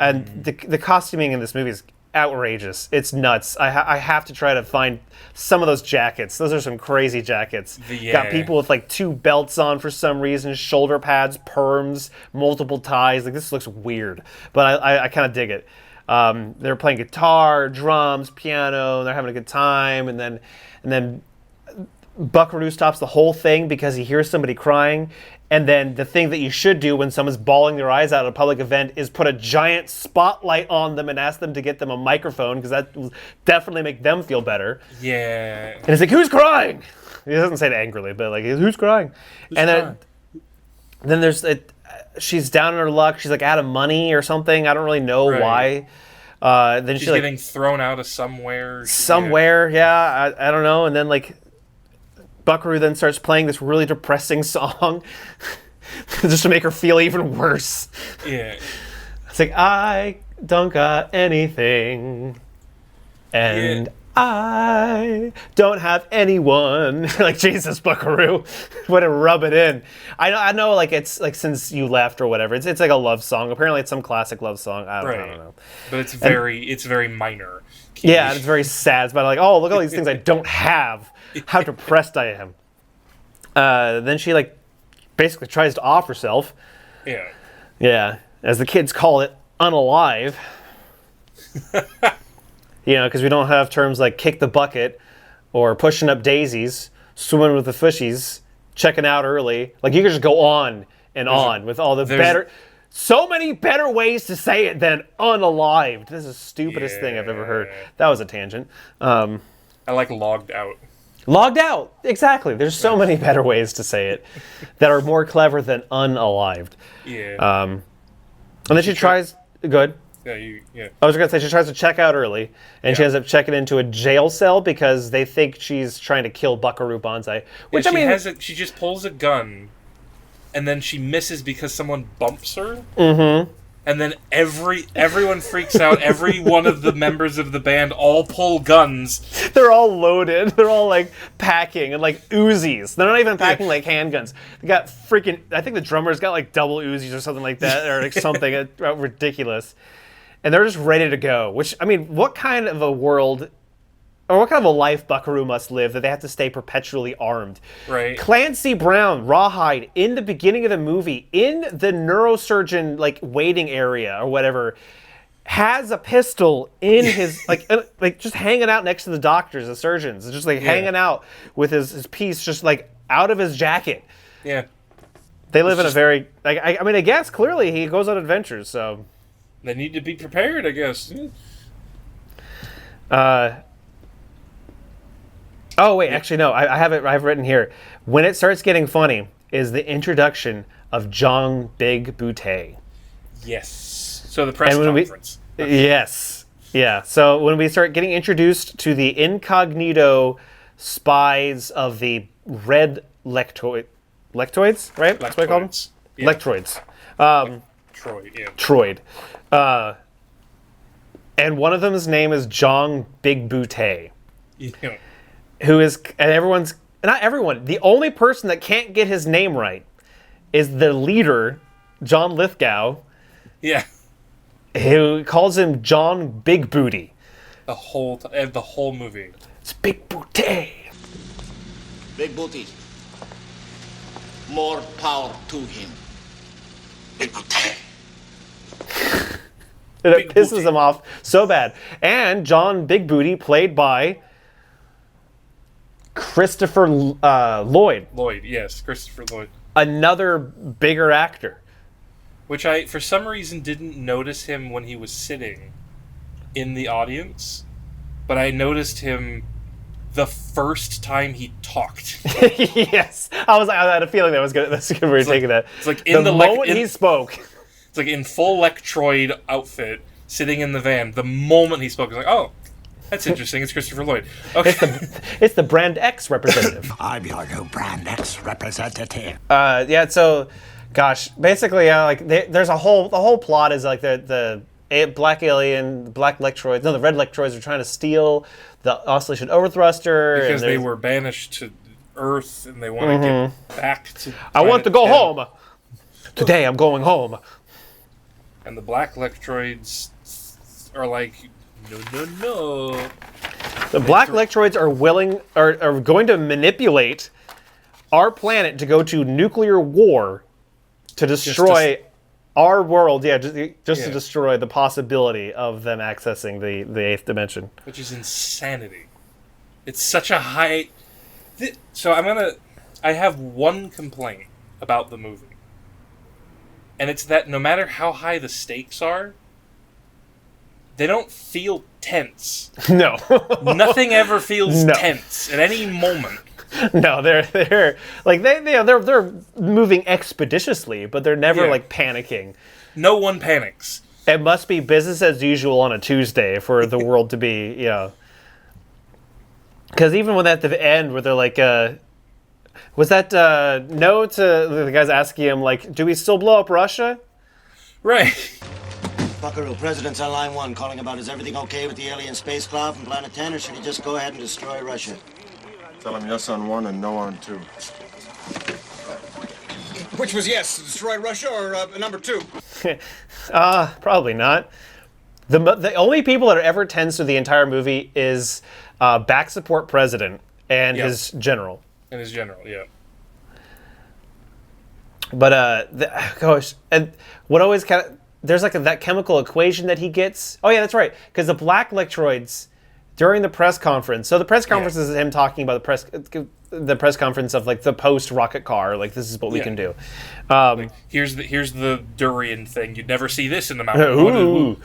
S1: And the costuming in this movie is outrageous. It's nuts. I have to try to find some of those jackets. Those are some crazy jackets. Got people with like 2 belts on for some reason, shoulder pads, perms, multiple ties. Like, this looks weird, but I kind of dig it. They're playing guitar, drums, piano, and they're having a good time. And then Buckaroo stops the whole thing because he hears somebody crying. And then the thing that you should do when someone's bawling their eyes out at a public event is put a giant spotlight on them and ask them to get them a microphone, because that will definitely make them feel better.
S2: Yeah.
S1: And it's like, "Who's crying?" He doesn't say it angrily, but like, "Who's crying?" Then there's she's down on her luck. She's like out of money or something. I don't really know why. Then
S2: she's getting thrown out of somewhere.
S1: Yeah, I don't know. And then like, Buckaroo then starts playing this really depressing song just to make her feel even worse.
S2: Yeah.
S1: It's like, "I don't got anything, and I don't have anyone." Like, Jesus, Buckaroo. Way to rub it in. I know, like, it's like Since You Left or whatever. It's like a love song. Apparently it's some classic love song. I don't know.
S2: But it's very minor.
S1: Yeah, and it's very sad. It's about like, "Oh, look at all these things I don't have. How depressed I am." Then she like basically tries to off herself.
S2: Yeah.
S1: Yeah, as the kids call it, unalive. Because we don't have terms like kick the bucket or pushing up daisies, swimming with the fishies, checking out early. Like, you can just go on and on with all the better... So many better ways to say it than unalived. This is the stupidest thing I've ever heard. That was a tangent.
S2: I like logged out.
S1: Logged out. Exactly. There's so many better ways to say it that are more clever than unalived.
S2: Yeah.
S1: And then she tries... Good.
S2: Yeah.
S1: I was going to say, she tries to check out early, and she ends up checking into a jail cell because they think she's trying to kill Buckaroo Banzai. Which,
S2: she just pulls a gun, and then she misses because someone bumps her.
S1: Mm-hmm.
S2: And then everyone freaks out. Every one of the members of the band all pull guns.
S1: They're all loaded. They're all like packing and like Uzis. They're not even packing like handguns. They got freaking... I think the drummer's got like double Uzis or something like that, or like something ridiculous. And they're just ready to go. Which, I mean, what kind of a world... Or what kind of a life Buckaroo must live that they have to stay perpetually armed?
S2: Right.
S1: Clancy Brown, Rawhide, in the beginning of the movie, in the neurosurgeon like waiting area or whatever, has a pistol in his like just hanging out next to the doctors, the surgeons, just like hanging out with his piece just like out of his jacket.
S2: Yeah.
S1: They live in a very like I mean, I guess clearly he goes on adventures, so
S2: they need to be prepared, I guess.
S1: Oh wait, actually no, I have it. I've written here. When it starts getting funny is the introduction of Jean Big Boutte.
S2: Yes. So the press
S1: And when
S2: conference.
S1: Yes. Yeah. So when we start getting introduced to the incognito spies of the red lectoids, right? That's what I call them?
S2: Yeah.
S1: Lectroids.
S2: Troy, yeah.
S1: Troid. And one of them's name is Jean Big Boutte,
S2: Yeah.
S1: who is, and everyone's, not everyone, the only person that can't get his name right is the leader, John Lithgow,
S2: Yeah.
S1: who calls him John Big Booty.
S2: The whole movie.
S1: It's Big Booty.
S7: Big Booty. More power to him. Big Booty.
S1: And
S2: Big
S1: it pisses
S2: Booty.
S1: him off so bad. And John Big Booty, played by Christopher Lloyd,
S2: Lloyd, yes, Christopher Lloyd.
S1: another bigger actor.
S2: Which I, for some reason, didn't notice him when he was sitting in the audience, but I noticed him the first time he talked.
S1: Yes, I had a feeling that's good. That's good. We're taking that.
S2: It's like in the
S1: moment he spoke.
S2: It's like in full Lectroid outfit, sitting in the van. The moment he spoke, I was like, "Oh, that's interesting. It's Christopher Lloyd." Okay.
S1: It's the Brand X representative.
S8: I'm your new Brand X representative.
S1: Yeah. So, gosh, basically, there's the whole plot is like the black alien, the black Lectroids. No, the red Lectroids are trying to steal the Oscillation Overthruster
S2: Because
S1: and
S2: they
S1: there's-
S2: were banished to Earth, and they want to get back to.
S1: I want to go
S2: planet
S1: home. Today, I'm going home.
S2: And the black Lectroids are like, no.
S1: The black Lectroids are going to manipulate our planet to go to nuclear war to destroy our world. Yeah, just
S2: Yeah.
S1: to destroy the possibility of them accessing the eighth dimension.
S2: Which is insanity. It's such a high. So I have one complaint about the movie. And it's that no matter how high the stakes are, they don't feel tense.
S1: No,
S2: Nothing ever feels
S1: No.
S2: tense at any moment.
S1: no, they're like they're moving expeditiously, but they're never
S2: Yeah.
S1: like panicking.
S2: No one panics.
S1: It must be business as usual on a Tuesday for the world to be, Because even when at the end, where they're like, was that no to the guys asking him, like, do we still blow up Russia?
S2: Right.
S9: Buckaroo, President's on line 1, calling about is everything okay with the alien spacecraft from Planet 10, or should he just go ahead and destroy Russia?
S3: Tell him yes on 1 and no on 2.
S10: Which was yes, destroy Russia or number 2?
S1: Probably not. The only people that are ever tense through the entire movie is back support president and
S2: Yep.
S1: his general.
S2: And his general, yeah.
S1: But gosh, and what always kind of there's like that chemical equation that he gets. Oh yeah, that's right. Because the black Lectroids during the press conference. So the press conference is him talking about the press conference of like the post rocket car. Like this is what we
S2: Yeah.
S1: can do.
S2: Here's the durian thing. You'd never see this in the mountain.
S1: Ooh.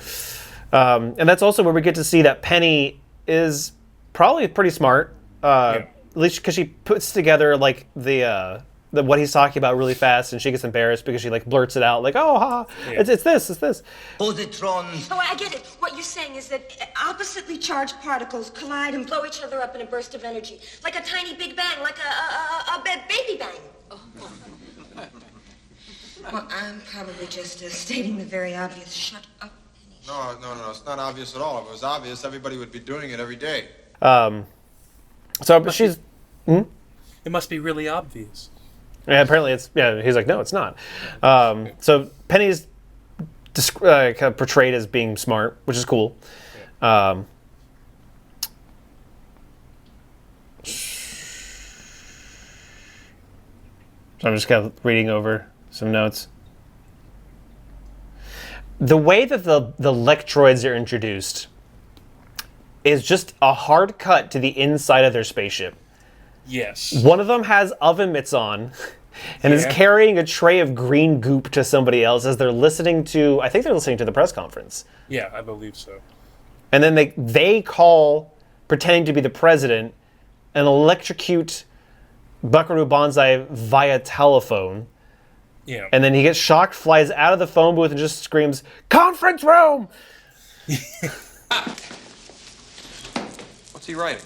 S1: And that's also where we get to see that Penny is probably pretty smart. At least because she puts together like the what he's talking about really fast, and she gets embarrassed because she like blurts it out like, "Oh, ha, it's this."
S7: Positron.
S4: Oh, I get it. What you're saying is that oppositely charged particles collide and blow each other up in a burst of energy. Like a tiny big bang, like a baby bang. Well, I'm probably just stating the very obvious. Shut up.
S3: No, it's not obvious at all. If it was obvious, everybody would be doing it every day.
S1: So she's
S2: It must be really obvious.
S1: yeah, apparently it's he's like, no, it's not. So Penny's kind of portrayed as being smart, which is cool. So I'm just kind of reading over some notes. The way that the Lectroids are introduced is just a hard cut to the inside of their spaceship.
S2: Yes.
S1: One of them has oven mitts on and is carrying a tray of green goop to somebody else as they're listening to, I think they're listening to the press conference.
S2: Yeah, I believe so.
S1: And then they call, pretending to be the president, and electrocute Buckaroo Banzai via telephone.
S2: Yeah.
S1: And then he gets shocked, flies out of the phone booth, and just screams, "Conference room!"
S5: What's he writing?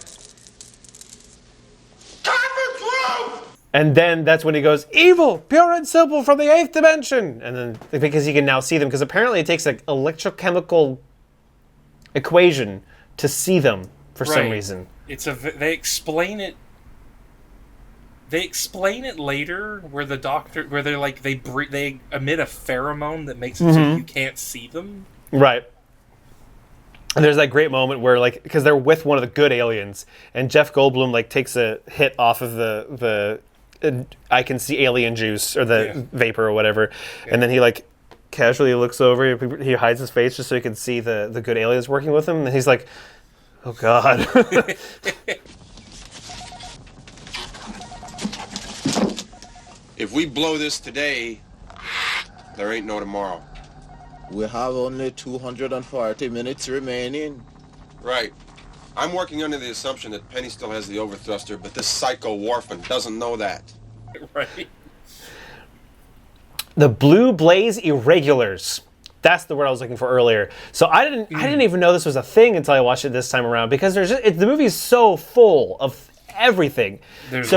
S3: Conference room!
S1: And then that's when he goes, "Evil, pure and simple from the 8th dimension!" And then, because he can now see them, because apparently it takes an electrochemical equation to see them for some reason.
S2: They explain it. They explain it later, where the doctor, where they're like they emit a pheromone that makes it so you can't see them.
S1: Right. And there's that great moment where, like, because they're with one of the good aliens, and Jeff Goldblum like takes a hit off of the I can see alien juice or the vapor or whatever, and then he like casually looks over. He hides his face just so he can see the good aliens working with him, and he's like, "Oh God."
S11: If we blow this today, there ain't no tomorrow.
S12: We have only 240 minutes remaining.
S11: Right. I'm working under the assumption that Penny still has the overthruster, but this psycho Worfen doesn't know that.
S2: Right.
S1: The Blue Blaze Irregulars. That's the word I was looking for earlier. So I didn't even know this was a thing until I watched it this time around, because the movie is so full of everything. There's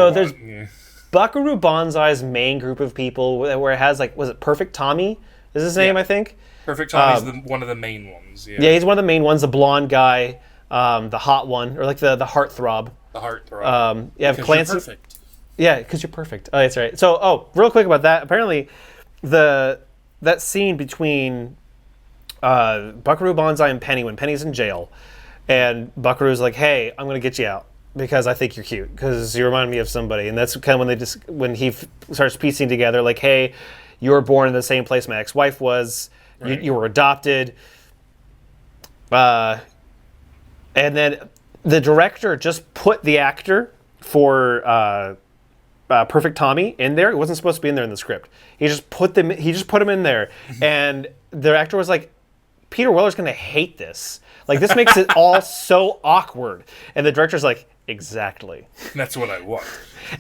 S1: Buckaroo Banzai's main group of people, where it has, like, was it Perfect Tommy? Is his name, I think?
S2: Perfect Tommy's one of the main ones.
S1: Yeah, he's one of the main ones. The blonde guy, the hot one, or like the heartthrob.
S2: The heartthrob.
S1: Yeah,
S2: because
S1: Clancy.
S2: You're perfect.
S1: Yeah, because you're perfect. Oh, that's right. So, real quick about that. Apparently, that scene between Buckaroo Banzai and Penny, when Penny's in jail, and Buckaroo's like, "Hey, I'm gonna get you out because I think you're cute, because you remind me of somebody." And that's kind of when he starts piecing together, like, "Hey, you were born in the same place my ex-wife was. Right. You were adopted." And then the director just put the actor for Perfect Tommy in there. It wasn't supposed to be in there in the script. He just put him in there, and the actor was like, "Peter Weller's gonna hate this. Like, this makes it all so awkward." And the director's like, "Exactly.
S2: That's what I want."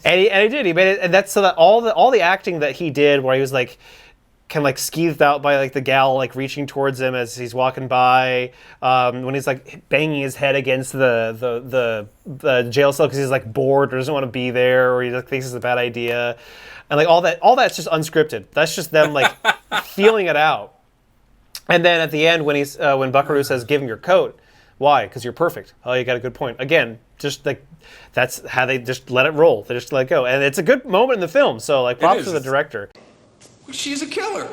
S1: And he did. He made it, and that's so that all the acting that he did, where he was like, kind of like skeeved out by like the gal like reaching towards him as he's walking by, when he's like banging his head against the jail cell because he's like bored or doesn't want to be there, or he like, thinks it's a bad idea, and like all that's just unscripted. That's just them like feeling it out. And then at the end, when Buckaroo says, "Give him your coat," why? Because you're perfect. Oh, you got a good point. Again, just like that's how they just let it roll. They just let it go, and it's a good moment in the film. So like, props to the director.
S11: She's a killer.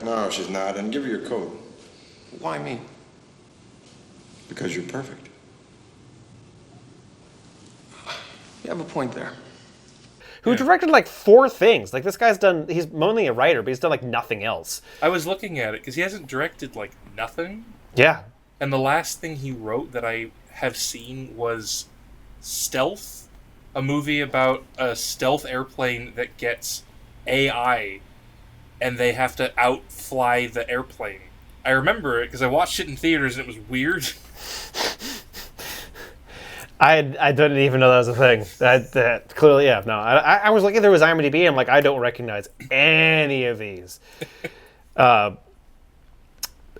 S3: No, she's not. And give her your coat.
S11: Why me?
S3: Because you're perfect.
S11: You have a point there.
S1: Who directed like 4 things. Like, this guy's he's mainly a writer, but he's done like nothing else.
S2: I was looking at it because he hasn't directed like nothing.
S1: Yeah.
S2: And the last thing he wrote that I have seen was Stealth, a movie about a stealth airplane that gets AI and they have to outfly the airplane. I remember it because I watched it in theaters and it was weird.
S1: I didn't even know that was a thing. That clearly, yeah, no. I was looking through his IMDb, I'm like, I don't recognize any of these. So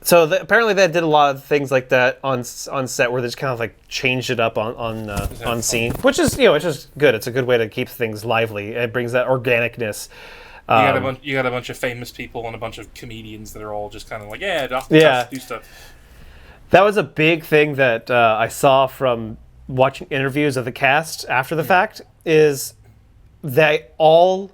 S1: apparently they did a lot of things like that on set, where they just kind of like changed it up on scene, which is good. It's a good way to keep things lively. It brings that organicness.
S2: You got a bunch of famous people and a bunch of comedians that are all just kind of like, do stuff.
S1: That was a big thing that I saw from watching interviews of the cast after the fact, is they were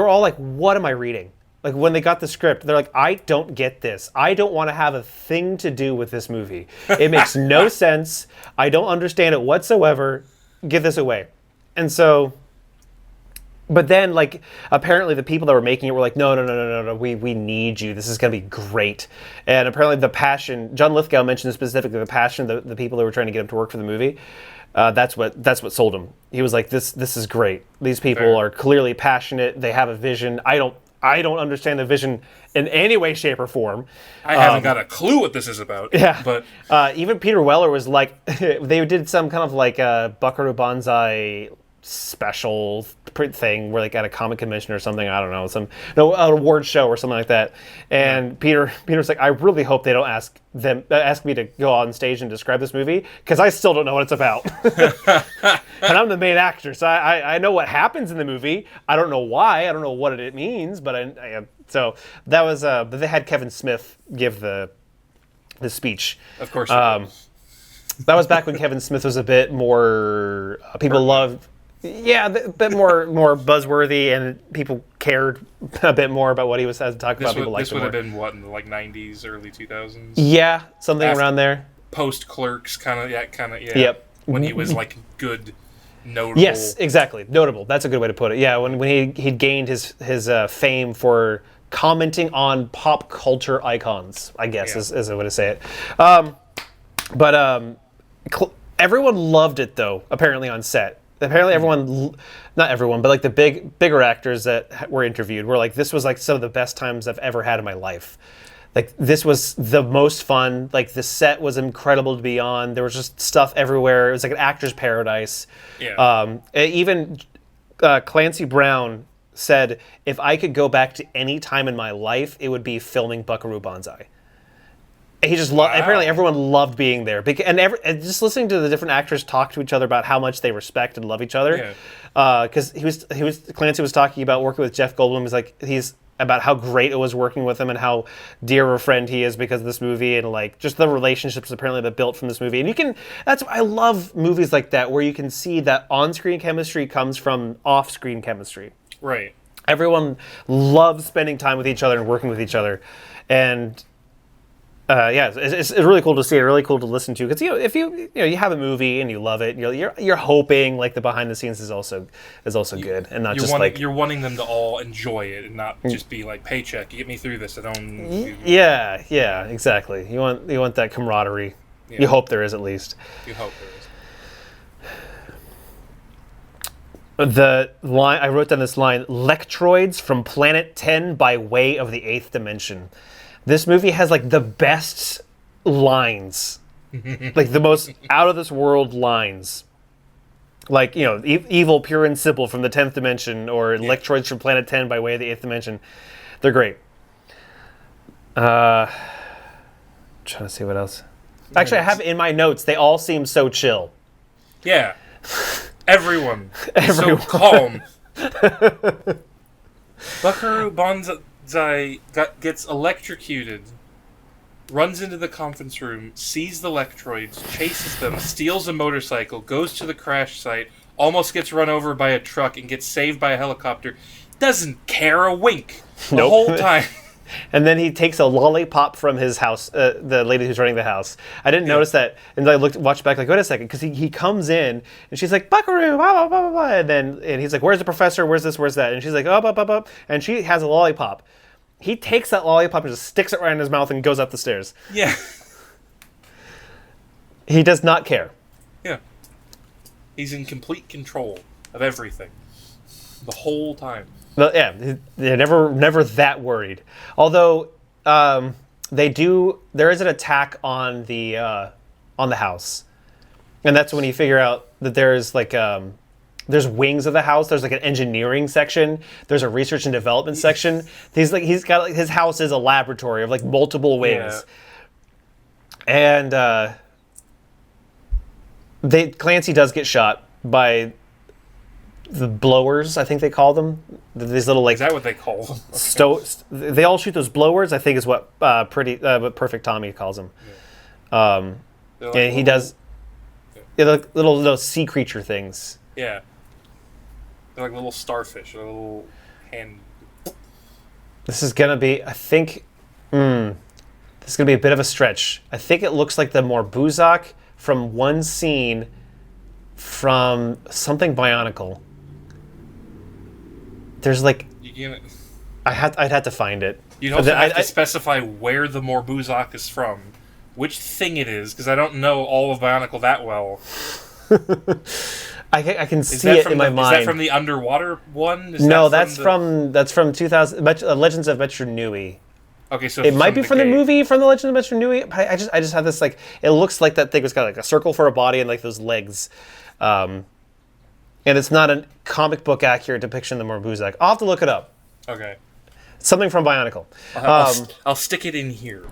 S1: all like, "What am I reading?" Like, when they got the script, they're like, "I don't get this. I don't want to have a thing to do with this movie. It makes no sense. I don't understand it whatsoever. Give this away." And so, but then, like, apparently the people that were making it were like, no, we need you. This is going to be great. And apparently the passion, John Lithgow mentioned specifically the passion of the people that were trying to get him to work for the movie. That's what sold him. He was like, this is great. These people are clearly passionate. They have a vision. I don't understand the Vision in any way, shape, or form.
S2: I haven't got a clue what this is about.
S1: Yeah,
S2: but
S1: even Peter Weller was like, they did some kind of like a Buckaroo Banzai special thing where like at a comic convention or something, I don't know, an award show or something like that. And Peter's like, I really hope they don't ask me to go on stage and describe this movie, because I still don't know what it's about. And I'm the main actor, so I know what happens in the movie. I don't know why, I don't know what it means, but so that was but they had Kevin Smith give the speech.
S2: Of course.
S1: That was back when Kevin Smith was a bit more people loved. Yeah, a bit more buzzworthy, and people cared a bit more about what he was had to talk about. People liked
S2: this
S1: it
S2: would
S1: more.
S2: have been what, in the like 90s, early 2000s.
S1: Yeah, something around there.
S2: Post Clerks, kind of. Yeah.
S1: Yep.
S2: When he was like good, notable.
S1: Yes, exactly, notable. That's a good way to put it. Yeah, when he gained his fame for commenting on pop culture icons, I guess is a way to say it. But everyone loved it though. Apparently on set. Apparently everyone, not everyone, but like the bigger actors that were interviewed were like, this was like some of the best times I've ever had in my life. Like, this was the most fun. Like, the set was incredible to be on. There was just stuff everywhere. It was like an actor's paradise.
S2: Yeah.
S1: Even Clancy Brown said, if I could go back to any time in my life, it would be filming Buckaroo Banzai. He just apparently everyone loved being there, and just listening to the different actors talk to each other about how much they respect and love each other. Because Clancy was talking about working with Jeff Goldblum. He's about how great it was working with him and how dear of a friend he is because of this movie, and like just the relationships apparently that built from this movie. And I love movies like that where you can see that on-screen chemistry comes from off-screen chemistry.
S2: Right.
S1: Everyone loves spending time with each other and working with each other, and. It's really cool to see. Really cool to listen to, because if you have a movie and you love it, you're hoping like the behind the scenes is also good, and not just like
S2: you're wanting them to all enjoy it and not just be like, paycheck, get me through this.
S1: Yeah, exactly. You want that camaraderie. Yeah. You hope there is, at least.
S2: You hope there is.
S1: The line I wrote down, this line: "Lectroids from Planet 10 by way of the 8th dimension." This movie has like the best lines, like the most out of this world lines, like evil, pure and simple from the 10th dimension, or Lectroids from Planet 10 by way of the 8th dimension. They're great. Trying to see what else. Actually, I have in my notes. They all seem so chill.
S2: Yeah, everyone. So calm. Buckaroo Banzai gets electrocuted, runs into the conference room, sees the Lectroids, chases them, steals a motorcycle, goes to the crash site, almost gets run over by a truck, and gets saved by a helicopter. Doesn't care a wink the whole time.
S1: And then he takes a lollipop from his house, the lady who's running the house. I didn't notice that, and I watched back like, wait a second, because he comes in, and she's like, Buckaroo, blah, blah, blah, blah, and he's like, where's the professor, where's this, where's that? And she's like, up, and she has a lollipop. He takes that lollipop and just sticks it right in his mouth and goes up the stairs.
S2: Yeah.
S1: He does not care.
S2: Yeah. He's in complete control of everything. The whole time.
S1: Well, yeah, they're never that worried. Although there is an attack on the house, and that's when you figure out that there's like there's wings of the house. There's like an engineering section. There's a research and development section. He's got his house is a laboratory of like multiple wings, and Clancy does get shot by the blowers, I think they call them. These little like.
S2: Is that what they call them?
S1: They all shoot those blowers, I think, is what what Perfect Tommy calls them. Yeah. And he does. Yeah, like little sea creature things.
S2: Yeah. They're like little starfish, or little hand.
S1: This is gonna be, I think. This is gonna be a bit of a stretch. I think it looks like the Morbuzak from one scene from something Bionicle. There's like, I'd have to find it.
S2: You'd also have to specify where the Morbuzak is from, which thing it is, because I don't know all of Bionicle that well.
S1: I can see it in my mind.
S2: Is that from the underwater one?
S1: No, that's from 2000 Legends of Metru Nui.
S2: Okay, so
S1: it might be from the movie from the Legends of Metru Nui. I just have this like, it looks like that thing was got like a circle for a body and like those legs, and it's not a comic book accurate depiction of the Morbuzak. I'll have to look it up.
S2: Okay.
S1: Something from Bionicle.
S2: I'll stick it in here.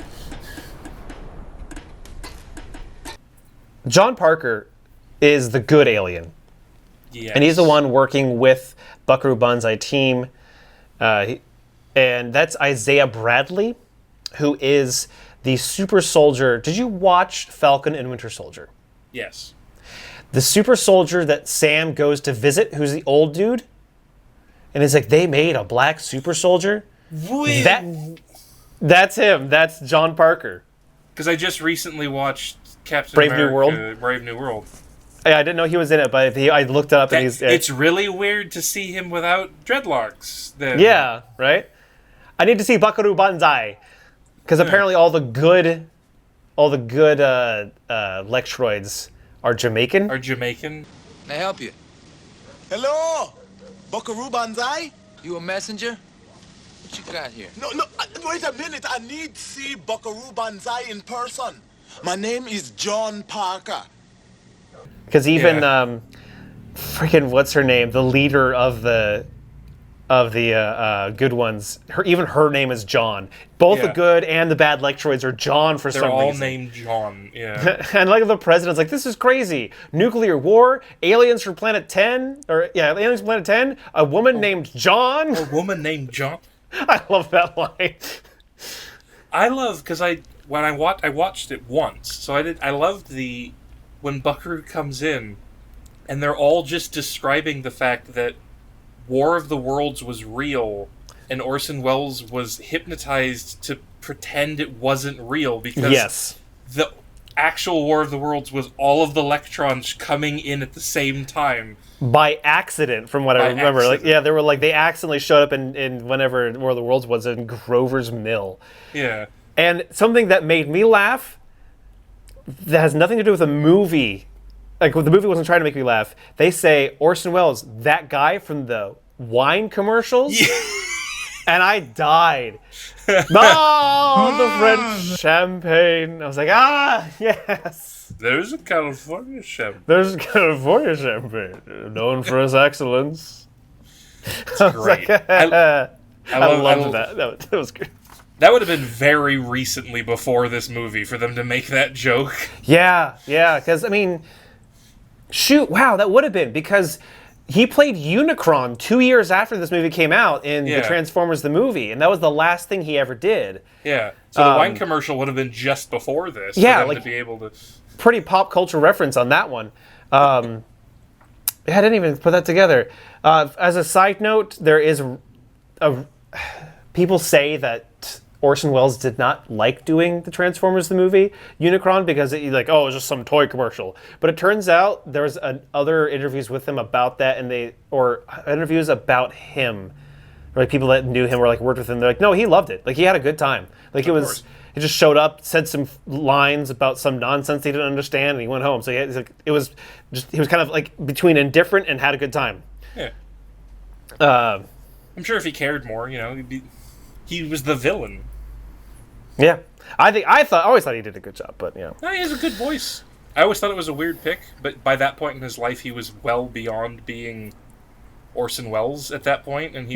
S1: John Parker is the good alien.
S2: Yes.
S1: And he's the one working with Buckaroo Banzai team. And that's Isaiah Bradley, who is the super soldier. Did you watch Falcon and Winter Soldier?
S2: Yes.
S1: The super soldier that Sam goes to visit, who's the old dude. And it's like, they made a black super soldier? That's him. That's John Parker.
S2: Because I just recently watched Captain
S1: Brave
S2: America,
S1: New World.
S2: Brave New World.
S1: Yeah, I didn't know he was in it, but I looked it up and he's...
S2: It's really weird to see him without dreadlocks. Then.
S1: Yeah, right? I need to see Buckaroo Banzai. Because apparently all the good Lectroids are Jamaican.
S13: Can I help you? Hello? Buckaroo Banzai? You a messenger? What you got here? No, wait a minute. I need to see Buckaroo Banzai in person. My name is John Parker.
S1: Because even freaking what's her name, the leader of the good ones, her name is John. Both the good and the bad Lectroids are John for some reason.
S2: They're all named John. Yeah.
S1: And like the president's like, this is crazy. Nuclear war, aliens from planet 10, aliens from planet 10. A woman named John.
S2: A woman named John.
S1: I love that line.
S2: I love because I watched it once, so I loved when Buckaroo comes in, and they're all just describing the fact that War of the Worlds was real, and Orson Welles was hypnotized to pretend it wasn't real because the actual War of the Worlds was all of the Lectrons coming in at the same time.
S1: By accident, from what I remember. They were they accidentally showed up in whenever War of the Worlds was in Grover's Mill.
S2: Yeah.
S1: And something that made me laugh that has nothing to do with the movie. Like, the movie wasn't trying to make me laugh. They say, Orson Welles, that guy from the wine commercials? Yeah. And I died. No, the French champagne. I was like, yes.
S2: There's a California champagne.
S1: There's a California champagne. Known for its excellence.
S2: That's great.
S1: I loved that. That was good.
S2: That would have been very recently before this movie for them to make that joke.
S1: Yeah, because, I mean, shoot, wow, that would have been, because he played Unicron 2 years after this movie came out in the Transformers the movie, and that was the last thing he ever did.
S2: Yeah, so the wine commercial would have been just before this for them to be able to...
S1: Pretty pop culture reference on that one. I didn't even put that together. As a side note, there is people say that Orson Welles did not like doing the Transformers the movie Unicron because it's it's just some toy commercial. But it turns out there was other interviews with him about that, or interviews about him, or people that knew him or worked with him. They're like, no, he loved it. He had a good time. He just showed up, said some lines about some nonsense he didn't understand, and he went home. So he was kind of between indifferent and had a good time.
S2: Yeah. I'm sure if he cared more, he was the villain.
S1: Yeah, I always thought he did a good job, but
S2: No, he has a good voice. I always thought it was a weird pick, but by that point in his life, he was well beyond being Orson Welles at that point, and he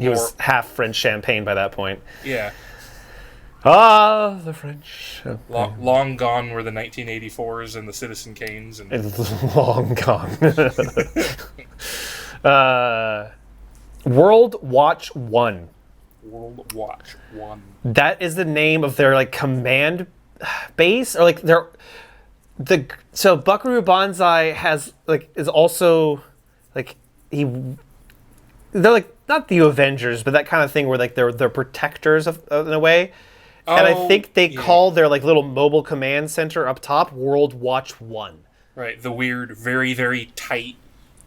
S1: was half French champagne by that point.
S2: Yeah.
S1: Ah, the French.
S2: Long gone were the 1984s and the Citizen Kanes.
S1: It's long gone. World Watch 1.
S2: World Watch 1.
S1: That is the name of their command base, or so Buckaroo Banzai is also they're not the Avengers, but that kind of thing where they're protectors of in a way. And I think they call their little mobile command center up top World Watch 1.
S2: Right, the weird, very, very tight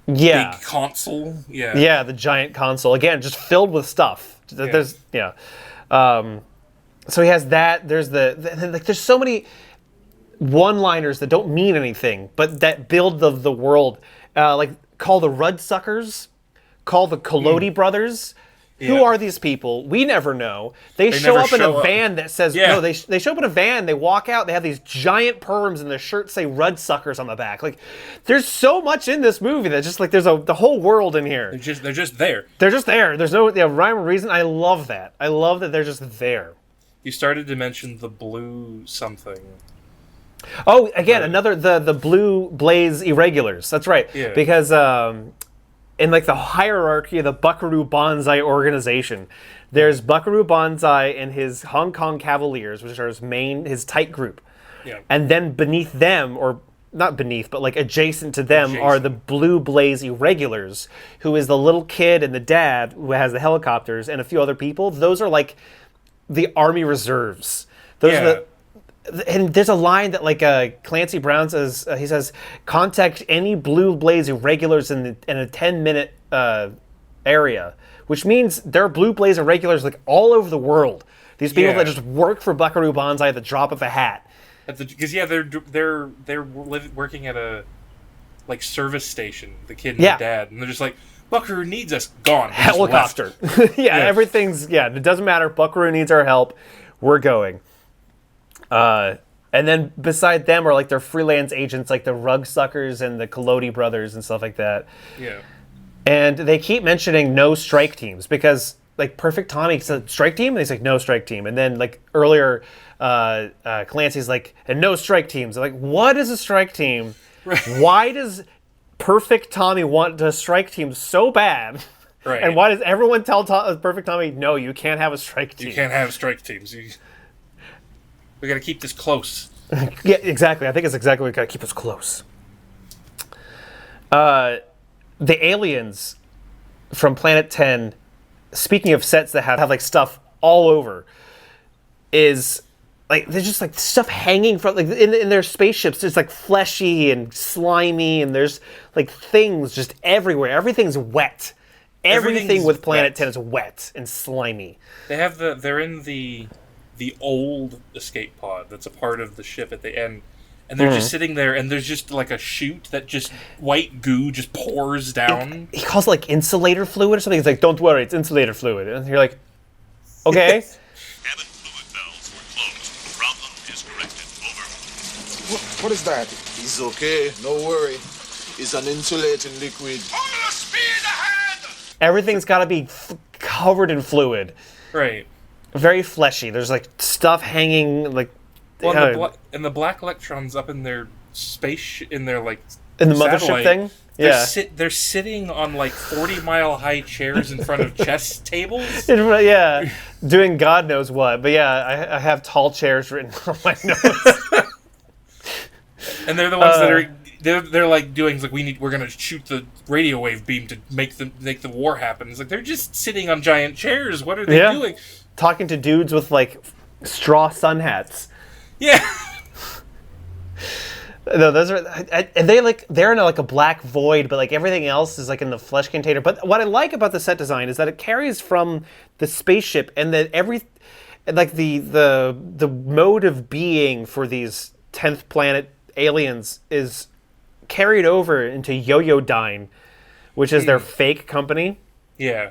S1: big
S2: console. Yeah.
S1: Yeah, the giant console. Again, just filled with stuff. There's so he has that. There's there's so many. one-liners that don't mean anything, but that build the world. Like, call the Rudsuckers, call the Collodi brothers.
S2: Yeah.
S1: Who are these people? We never know. They show
S2: never
S1: up in
S2: show
S1: a
S2: up.
S1: van that says, no, they show up in a van, they walk out, they have these giant perms and their shirts say Rudsuckers on the back. Like, there's so much in this movie that just, like, there's the whole world in here.
S2: They're just there.
S1: They're just there. There's no rhyme or reason. I love that. I love that they're just there.
S2: You started to mention the blue something.
S1: Oh, again, another the Blue Blaze Irregulars. That's right.
S2: Yeah.
S1: Because in like the hierarchy of the Buckaroo Banzai organization, there's Buckaroo Banzai and his Hong Kong Cavaliers, which are his tight group.
S2: Yeah.
S1: And then beneath them, or not beneath, but like adjacent to them, are the Blue Blaze Irregulars, who is the little kid and the dad who has the helicopters and a few other people. Those are like the Army Reserves. Those are and there's a line that like Clancy Brown says, he says, contact any Blue Blaze Irregulars in a 10-minute area, which means there are Blue Blaze Irregulars like all over the world. These people that just work for Buckaroo Banzai at the drop of a hat.
S2: Because they're working at a like service station, the kid and the dad, and they're just like, Buckaroo needs us, gone.
S1: Helicopter. Everything's, it doesn't matter. Buckaroo needs our help. We're going. And then beside them are like their freelance agents, like the Rugsuckers and the Collodi brothers and stuff like that.
S2: Yeah.
S1: And they keep mentioning no strike teams because like Perfect Tommy said strike team, and he's like no strike team. And then like earlier, Clancy's like, and no strike teams. I'm like, what is a strike team? Right. Why does Perfect Tommy want a strike team so bad?
S2: Right.
S1: And why does everyone tell Perfect Tommy, no, you can't have a strike team?
S2: You can't have strike teams. We got to keep this close.
S1: Yeah, exactly. I think it's exactly what we got to keep us close. The aliens from Planet 10, speaking of sets that have like stuff all over, is like there's just like stuff hanging from like in their spaceships. It's like fleshy and slimy, and there's like things just everywhere. Everything's wet. Everything with Planet 10 is wet and slimy.
S2: They're in the old escape pod that's a part of the ship at the end, and they're just sitting there, and there's just like a chute that just white goo just pours down.
S1: He calls it like insulator fluid or something. He's like, don't worry, it's insulator fluid. And you're like, okay.
S14: Cabin fluid valves were closed. Problem is corrected. Over.
S13: What is that? It's okay. No worry. It's an insulating liquid.
S14: Full speed ahead!
S1: Everything's got to be covered in fluid.
S2: Right.
S1: Very fleshy. There's like stuff hanging like.
S2: Well, and the black electrons up in their space in their like
S1: in the mothership thing.
S2: They're sitting on like 40-mile-high chairs in front of chess tables.
S1: Doing God knows what. But yeah, I have tall chairs written on my notes.
S2: And they're the ones that are. They're like doing like we're gonna shoot the radio wave beam to make the war happen. It's like they're just sitting on giant chairs. What are they doing?
S1: Talking to dudes with like straw sun hats.
S2: Yeah.
S1: No, those are, and they're in like a black void, but like everything else is like in the flesh container. But what I like about the set design is that it carries from the spaceship, and that the mode of being for these 10th planet aliens is carried over into Yoyodyne, which is their fake company.
S2: Yeah.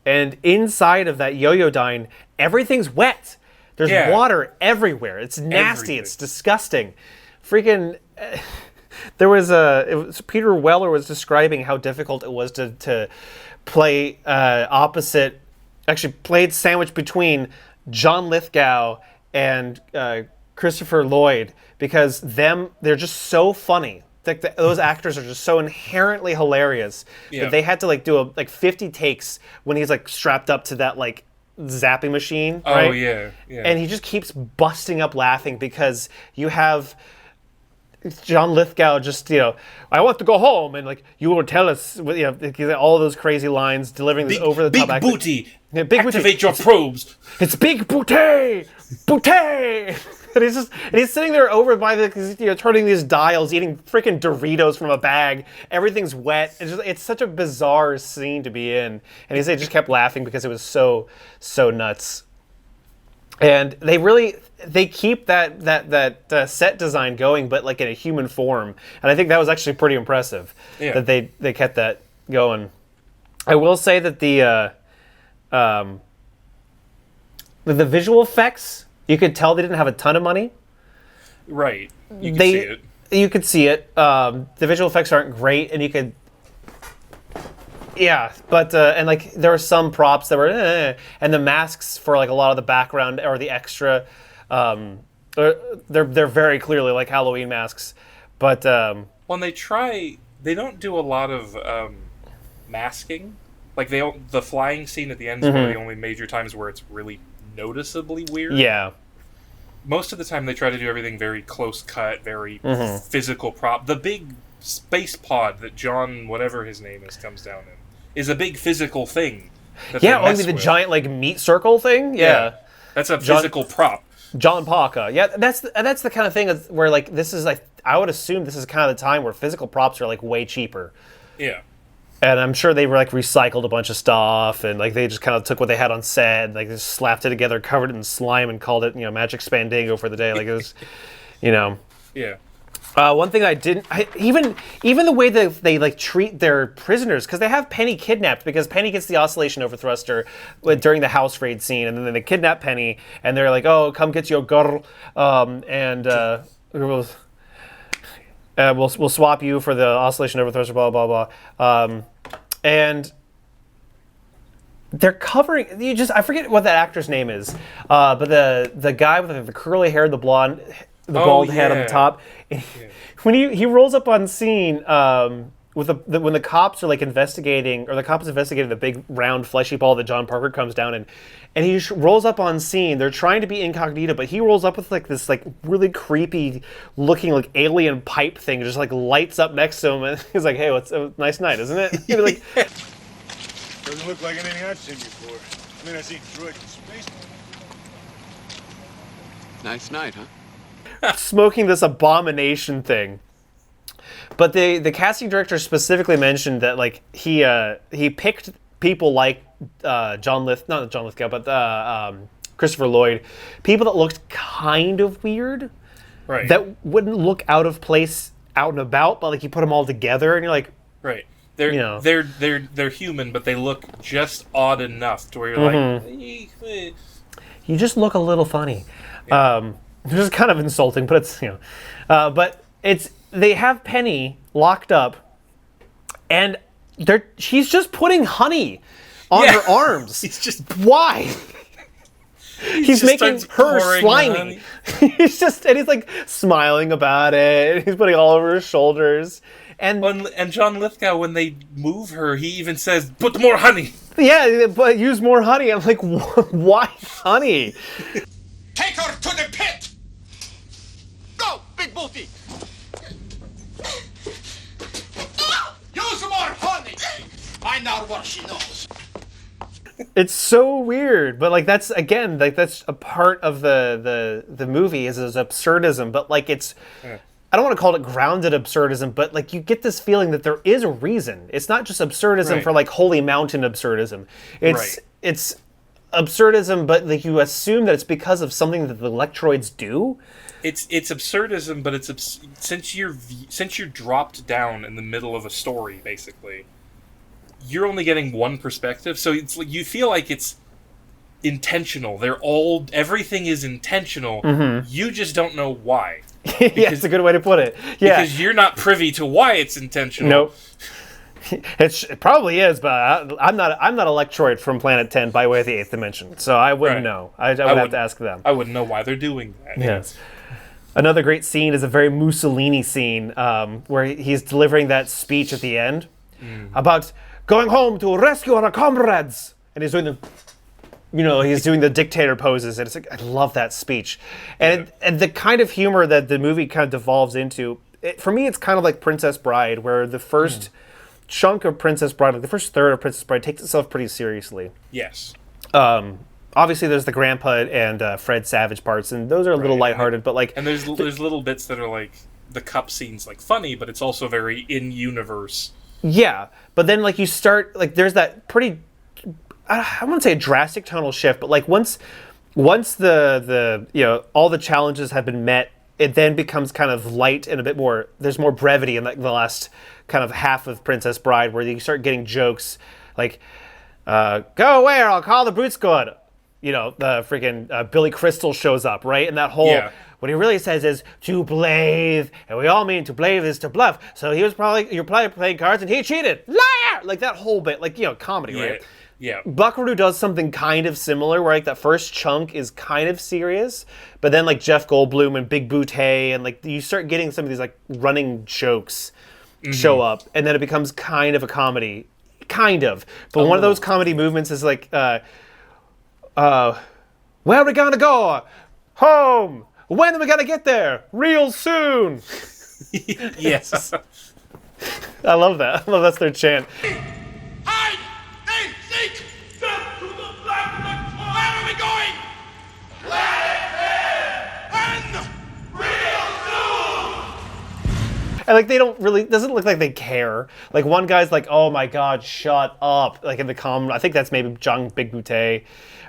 S1: And inside of that Yoyodyne, everything's wet. There's water everywhere. It's nasty. It's disgusting. Freaking. Peter Weller was describing how difficult it was to play opposite. Actually, played sandwich between John Lithgow and Christopher Lloyd because they're just so funny. Like those actors are just so inherently hilarious that they had to like do 50 takes when he's like strapped up to that like zapping machine. Right?
S2: Oh yeah.
S1: And he just keeps busting up laughing because you have John Lithgow just I want to go home, and like you will tell us all those crazy lines, delivering this over the top.
S2: Big booty.
S1: Big
S2: activate your probes.
S1: It's big booty. And he's sitting there over by turning these dials, eating freaking Doritos from a bag. Everything's wet. It's such a bizarre scene to be in. And they just kept laughing because it was so nuts. And they keep that set design going, but like in a human form. And I think that was actually pretty impressive that they kept that going. I will say that the visual effects, you could tell they didn't have a ton of money.
S2: Right. You could see it.
S1: You could see it. The visual effects aren't great, and you could... Yeah, but and like there were some props that were, and the masks for like a lot of the background or the extra, they're very clearly like Halloween masks, but
S2: when they don't do a lot of masking. Like the flying scene at the end is one of the only major times where it's really noticeably weird.
S1: Yeah.
S2: Most of the time they try to do everything very close cut, very physical prop. The big space pod that John, whatever his name is, comes down in, is a big physical thing.
S1: Yeah, only the giant like meat circle thing. Yeah.
S2: That's a physical prop.
S1: John Parker. Yeah, that's the kind of thing where like this is like I would assume this is kind of the time where physical props are like way cheaper.
S2: Yeah.
S1: And I'm sure they were like recycled a bunch of stuff, and like they just kind of took what they had on set, and, like just slapped it together, covered it in slime, and called it Magic Spandango for the day. Like it was,
S2: Yeah.
S1: One thing even the way that they like treat their prisoners, because they have Penny kidnapped because Penny gets the oscillation overthruster during the house raid scene, and then they kidnap Penny, and they're like, "Oh, come get your girl," we'll swap you for the oscillation overthruster, blah blah blah, and they're covering. I forget what that actor's name is, but the guy with the curly hair, the bald head on the top. When he rolls up on scene when the cops are like investigating, or the cop is investigating the big round fleshy ball that John Parker comes down in, and he rolls up on scene. They're trying to be incognito, but he rolls up with like this like really creepy looking like alien pipe thing, just like lights up next to him, and he's like, "Hey, what's a nice night, isn't it?" You're like,
S15: doesn't look like anything I've seen before. I mean, I've seen droids in space.
S5: Nice night, huh?
S1: Smoking this abomination thing. But the casting director specifically mentioned that like he picked people like Christopher Lloyd, people that looked kind of weird,
S2: right?
S1: That wouldn't look out of place out and about, but like you put them all together and you're like,
S2: right? They're human, but they look just odd enough to where you're like,
S1: you just look a little funny. Yeah. Which is kind of insulting, but it's they have Penny locked up, and she's just putting honey on her arms.
S2: He's just
S1: why? He's making her slimy. he's like smiling about it. He's putting it all over his shoulders. And
S2: John Lithgow, when they move her, he even says, "Put more honey."
S1: Yeah, but use more honey. I'm like, why honey?
S10: Take her to the pit! Go, big booty! Use more honey! I know what she knows.
S1: It's so weird, but like that's a part of the movie is absurdism, but like it's I don't want to call it grounded absurdism, but like you get this feeling that there is a reason. It's not just absurdism for like Holy Mountain absurdism. It's absurdism, but like you assume that it's because of something that the Electroids do.
S2: It's absurdism, but it's since you're dropped down in the middle of a story, basically, you're only getting one perspective. So it's like you feel like it's intentional. Everything is intentional. Mm-hmm. You just don't know why.
S1: Yeah, it's a good way to put it. Yeah,
S2: because you're not privy to why it's intentional.
S1: Nope. It probably is, but I'm not Electroid from Planet 10 by way of the 8th dimension, so I wouldn't know. I would have to ask them.
S2: I wouldn't know why they're doing that.
S1: Yes. Another great scene is a very Mussolini scene where he's delivering that speech at the end about going home to rescue our comrades, and he's doing the dictator poses, and it's like I love that speech, and the kind of humor that the movie kind of devolves into. For me, it's kind of like Princess Bride, where the first chunk of Princess Bride, like the first third of Princess Bride, takes itself pretty seriously.
S2: Yes.
S1: Obviously, there's the Grandpa and Fred Savage parts, and those are a little lighthearted, but like...
S2: And there's little bits that are like, the cup scene's like funny, but it's also very in-universe.
S1: Yeah, but then like you start, like there's that pretty... I wouldn't say a drastic tonal shift, but like once once the all the challenges have been met, it then becomes kind of light and a bit more. There's more brevity in the last kind of half of Princess Bride, where you start getting jokes like, "Go away, or I'll call the Brute Squad." The freaking Billy Crystal shows up, right? And that whole what he really says is to blave, and we all mean to blave is to bluff. So you're probably playing cards, and he cheated, liar! Like that whole bit, comedy, right?
S2: Yeah.
S1: Buckaroo does something kind of similar, where that first chunk is kind of serious, but then Jeff Goldblum and Big Booty and you start getting some of these running jokes show up, and then it becomes kind of a comedy, kind of. But one of those comedy movements is where are we gonna go? Home. When are we gonna get there? Real soon.
S2: Yes.
S1: I love that. I love that's their chant.
S10: Hide! Hey, seek! Jump to the black! Where are we going? And real soon!
S1: And they don't really, doesn't look like they care. One guy's oh my God, shut up. In the comment, I think that's maybe John Big Booty.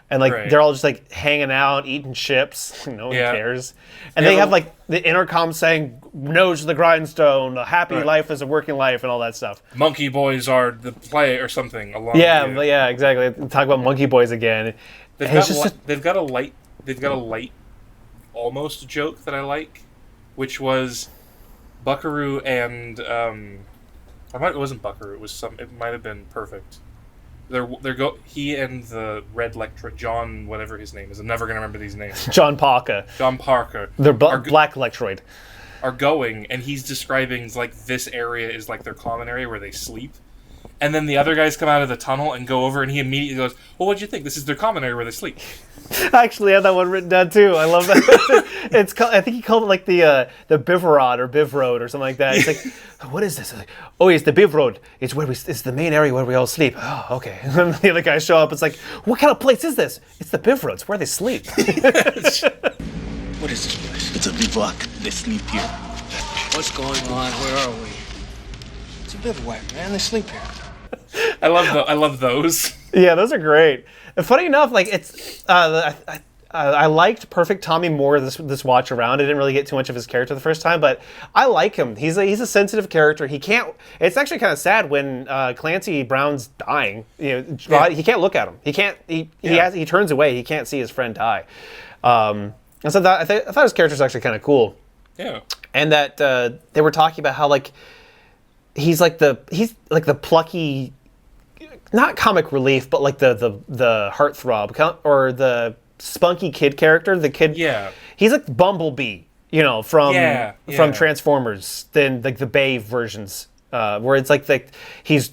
S1: And they're all just hanging out, eating chips. No one cares. And they have the intercom saying, "Nose to the grindstone, a happy life is a working life," and all that stuff.
S2: Monkey Boys are the play or something.
S1: Yeah, exactly. Talk about Monkey Boys again.
S2: They've got a light almost joke that I like, which was Buckaroo and it wasn't Buckaroo. It might have been Perfect. He and the Red Lectra, John, whatever his name is. I'm never gonna remember these names.
S1: John Parker.
S2: They're
S1: Black Lectroid.
S2: Are going, and he's describing this area is their common area where they sleep. And then the other guys come out of the tunnel and go over, and he immediately goes, "Well, what'd you think? This is their common area where they sleep."
S1: I actually had that one written down too. I love that. It's called, I think he called it the Bivrod or Bivroad or something like that. It's what is this? Oh, it's the Bivrod. It's the main area where we all sleep. Oh, okay. And then the other guys show up. It's what kind of place is this? It's the Bivrod. It's where they sleep.
S7: What is this place? It's a bivouac. They sleep here. What's going on? Where are we? It's a bivouac, man. They sleep here.
S2: I love those.
S1: Yeah, those are great. And funny enough, it's I liked Perfect Tommy more this watch around. I didn't really get too much of his character the first time, but I like him. He's a sensitive character. He can't. It's actually kind of sad when Clancy Brown's dying. He can't look at him. He can't. He turns away. He can't see his friend die. And so I thought his character's actually kind of cool.
S2: Yeah.
S1: And that they were talking about how he's the plucky, not comic relief, but the heartthrob or the spunky kid character. The kid, he's like Bumblebee, from Transformers. Then the Bay versions, where it's he's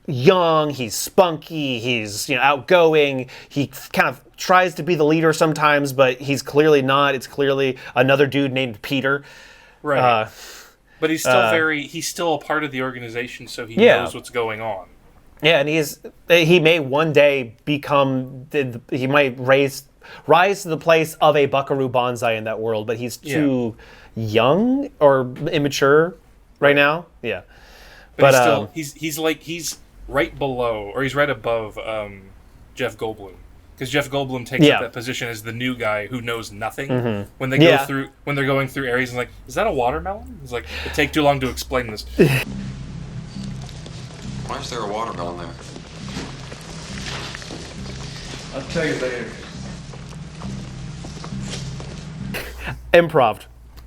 S1: young, he's spunky, he's outgoing. He kind of tries to be the leader sometimes, but he's clearly not. It's clearly another dude named Peter.
S2: Right. But he's still he's still a part of the organization, so he knows what's going on.
S1: Yeah, and he may one day he might rise to the place of a Buckaroo Banzai in that world, but he's too young or immature right now. Yeah.
S2: But he's right below, or he's right above Jeff Goldblum. Because Jeff Goldblum takes up that position as the new guy who knows nothing when they go through when they're going through areas and is that a watermelon? He's it'd take too long to explain this.
S5: Why is there a watermelon there?
S7: I'll tell you later.
S1: Improv.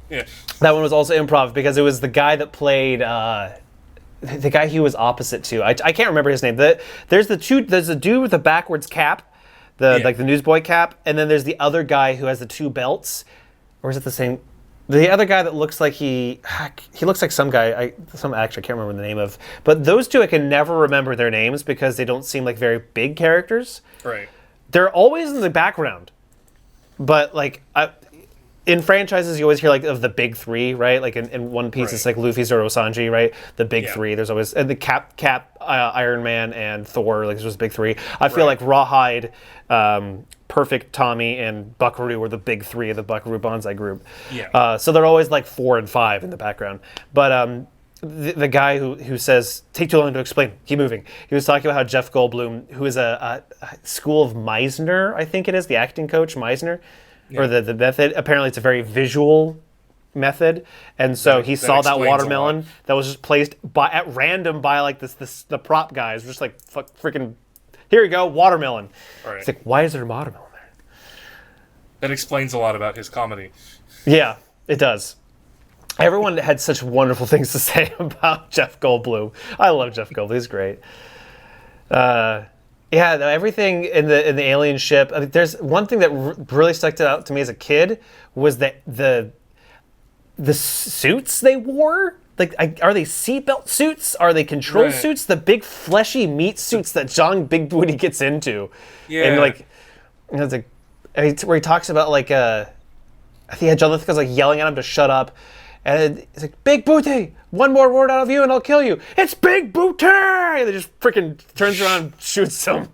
S2: Yeah.
S1: That one was also improv because it was the guy that played the guy he was opposite to. I can't remember his name. There's a dude with a backwards cap. The newsboy cap, and then there's the other guy who has the two belts, or is it the same? The other guy that looks like he looks like some guy, some actor, I can't remember the name of. But those two, I can never remember their names because they don't seem like very big characters.
S2: Right.
S1: They're always in the background, but in franchises, you always hear of the big three, right? In One Piece, it's Luffy, Zoro, Sanji, right? The big three. There's always and the Cap, Iron Man, and Thor. This was big three. I feel like Rawhide, Perfect Tommy, and Buckaroo were the big three of the Buckaroo Banzai group.
S2: Yeah.
S1: So they're always 4 and 5 in the background. But the guy who says, take too long to explain, keep moving. He was talking about how Jeff Goldblum, who is a school of Meisner, I think it is, the acting coach, Meisner, or the method. Apparently it's a very visual method. And so he saw that watermelon that was just placed at random by like the prop guys. Just like, freaking, here you go, watermelon.
S2: Right.
S1: It's like, why is there a watermelon there?
S2: That explains a lot about his comedy.
S1: Yeah, it does. Everyone had such wonderful things to say about Jeff Goldblum. I love Jeff Goldblum. He's great. Everything in the alien ship. I mean, there's one thing that really stuck out to me as a kid was that the suits they wore. Like, are they seatbelt suits? Are they control suits? The big fleshy meat suits that John Big Booty gets into.
S2: Yeah.
S1: And like, it's like, where he talks about like, I think John Lithgow's like yelling at him to shut up. And it's like, Big Booty! One more word out of you and I'll kill you. It's Big Booty! And they just freaking turns around and shoots him.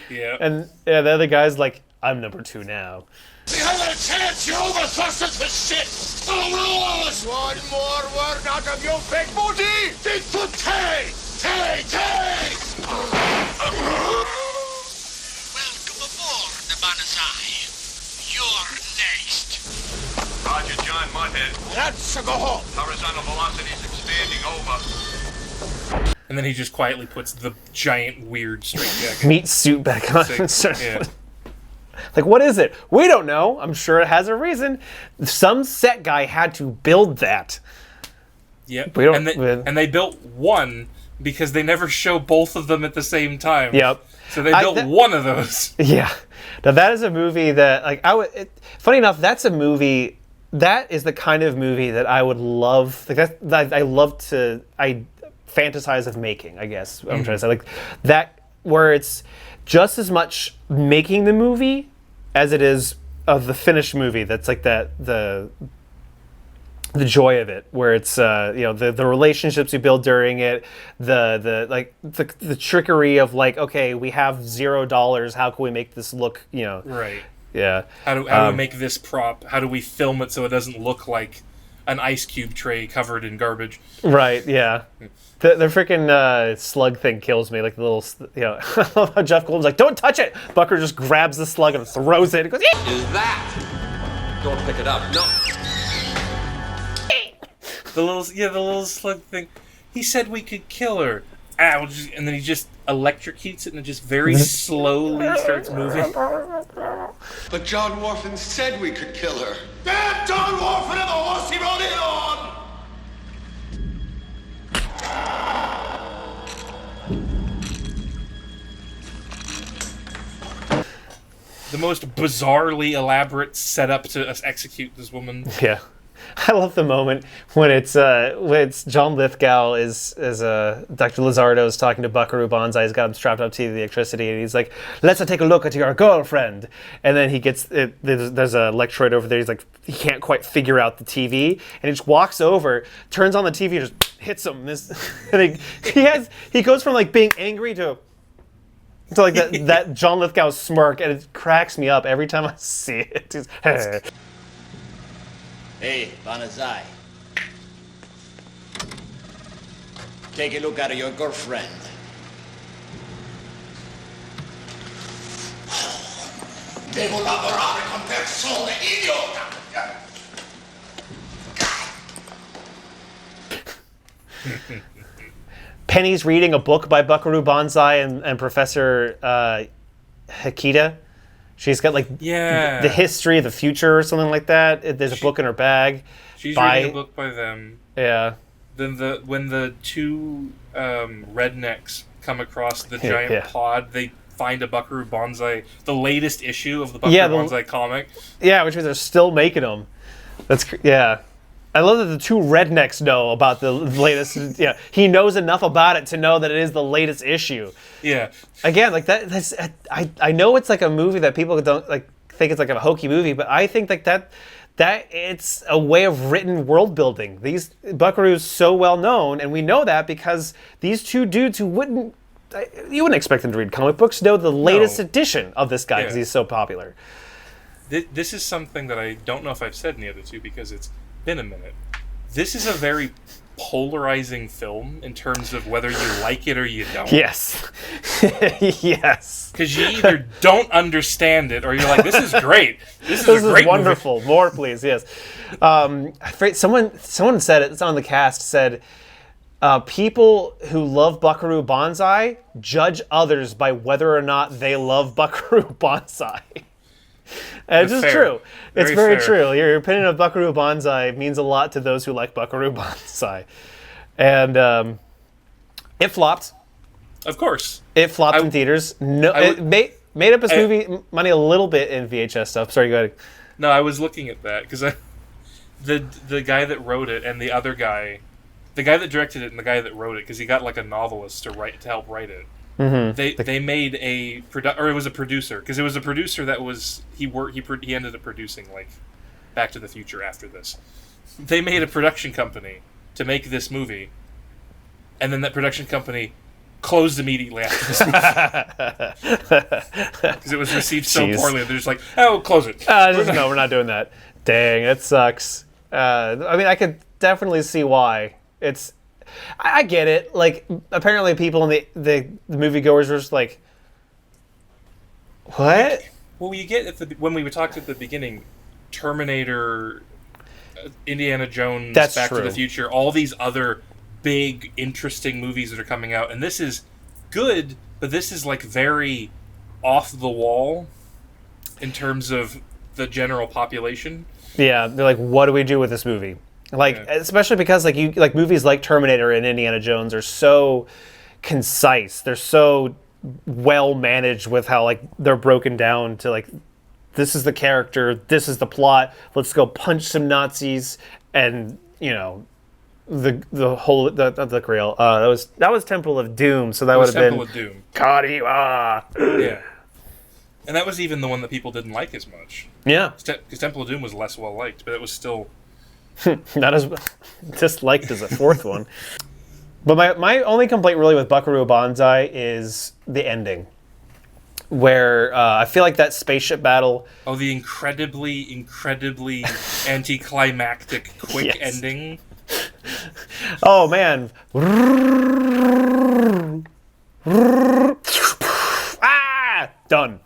S2: Yeah.
S1: And the other guy's like, I'm number 2 now.
S10: You had a chance, you overthrusted for shit! Oh, Lord! One more word out of you, Big Booty! Big Booty! Tay!
S6: Welcome aboard the Banzai. You're next. Roger, John Mudhead.
S10: Let's go home.
S6: Horizontal velocities expanding over.
S2: And then he just quietly puts the giant, weird straight jacket.
S1: Meat suit back on.
S2: Yeah.
S1: Like, what is it? We don't know. I'm sure it has a reason. Some set guy had to build that.
S2: Yep.
S1: We don't,
S2: and they built one because they never show both of them at the same time.
S1: Yep.
S2: So they built one of those.
S1: Yeah. Now that is a movie that, like, funny enough, that's a movie. That is the kind of movie that I would love. Like I fantasize of making, I guess. I'm trying to say, like, that, where it's just as much making the movie as it is of the finished movie. That's like the joy of it, where it's the relationships you build during it, the trickery of like, okay, we have $0, how can we make this look,
S2: right.
S1: Yeah.
S2: How do we make this prop? How do we film it so it doesn't look like an ice cube tray covered in garbage?
S1: Right, yeah. The freaking slug thing kills me. Like the little, I love how Jeff Goldblum's like, don't touch it! Bucker just grabs the slug and throws it. He goes, yeah!
S6: Is that? Don't pick it up. No.
S2: The little slug thing. He said we could kill her. And then he just electrocutes it and it just very slowly starts moving.
S6: But John Warfin said we could kill her.
S10: Damn John Warfin and the horse he rode in on!
S2: The most bizarrely elaborate setup to execute this woman.
S1: Yeah. I love the moment when it's John Lithgow is Dr. Lizardo is talking to Buckaroo Banzai. He's got him strapped up to the electricity, and he's like, "Let's take a look at your girlfriend." And then he gets there's a electrode over there. He's like, he can't quite figure out the TV, and he just walks over, turns on the TV, and just hits him. And he goes from like being angry to like that John Lithgow smirk, and it cracks me up every time I see it.
S7: Hey, Banzai. Take a look at your girlfriend.
S10: Devo lavorare con persone idiota!
S1: Penny's reading a book by Buckaroo Banzai and Professor Hikita. She's got like the history of the future or something like that. There's a book in her bag.
S2: She's reading a book by them.
S1: Yeah.
S2: Then when the two rednecks come across the giant pod, they find a Buckaroo Banzai, the latest issue of the Buckaroo Banzai comic.
S1: Yeah, which means they're still making them. I love that the two rednecks know about the latest. Yeah, he knows enough about it to know that it is the latest issue.
S2: Yeah.
S1: Again, like that. I know it's like a movie that people don't like think it's like a hokey movie, but I think like that it's a way of written world building. These Buckaroo's so well known, and we know that because these two dudes who wouldn't expect them to read comic books know the latest edition of this guy because he's so popular.
S2: This is something that I don't know if I've said in the other two because it's been a minute. This is a very polarizing film in terms of whether you like it or you don't.
S1: Yes. Yes.
S2: Because you either don't understand it or you're like, this is great. This is a great
S1: wonderful.
S2: movie.
S1: More, please. Yes. Someone said it. It's on the cast. Said people who love Buckaroo Banzai judge others by whether or not they love Buckaroo Banzai. And it's just true. It's very true. Your opinion of Buckaroo Banzai means a lot to those who like Buckaroo Banzai. And it flopped.
S2: Of course.
S1: It flopped in theaters. No, it made up its movie money a little bit in VHS stuff. Sorry, go ahead.
S2: No, I was looking at that because the guy that wrote it and the other guy, the guy that directed it and the guy that wrote it, because he got like a novelist to help write it.
S1: Mm-hmm.
S2: They made it was a producer, because it was a producer that was he ended up producing like Back to the Future after this. They made a production company to make this movie, and then that production company closed immediately after this movie because it was received so poorly. They're just like, oh, close it.
S1: No, we're not doing that. Dang, it sucks. I mean, I could definitely see why. I get it. Like, apparently people in the moviegoers were just like, what?
S2: Well, you get when we talked at the beginning, Terminator, Indiana Jones, Back to the Future, all these other big, interesting movies that are coming out, and this is good, but this is like very off the wall in terms of the general population.
S1: Yeah, they're like, what do we do with this movie? Like, especially because like movies like Terminator and Indiana Jones are so concise. They're so well managed with how like they're broken down to like, this is the character, this is the plot. Let's go punch some Nazis, and the whole the Grail. That was Temple of Doom. So that would have been
S2: Temple of Doom.
S1: Kariwa.
S2: Yeah. And that was even the one that people didn't like as much.
S1: Yeah.
S2: Because Temple of Doom was less well liked, but it was still
S1: not as disliked as the fourth one. But my only complaint really with Buckaroo Banzai is the ending, where I feel like that spaceship battle.
S2: Oh, the incredibly anticlimactic quick ending.
S1: Oh man. Done.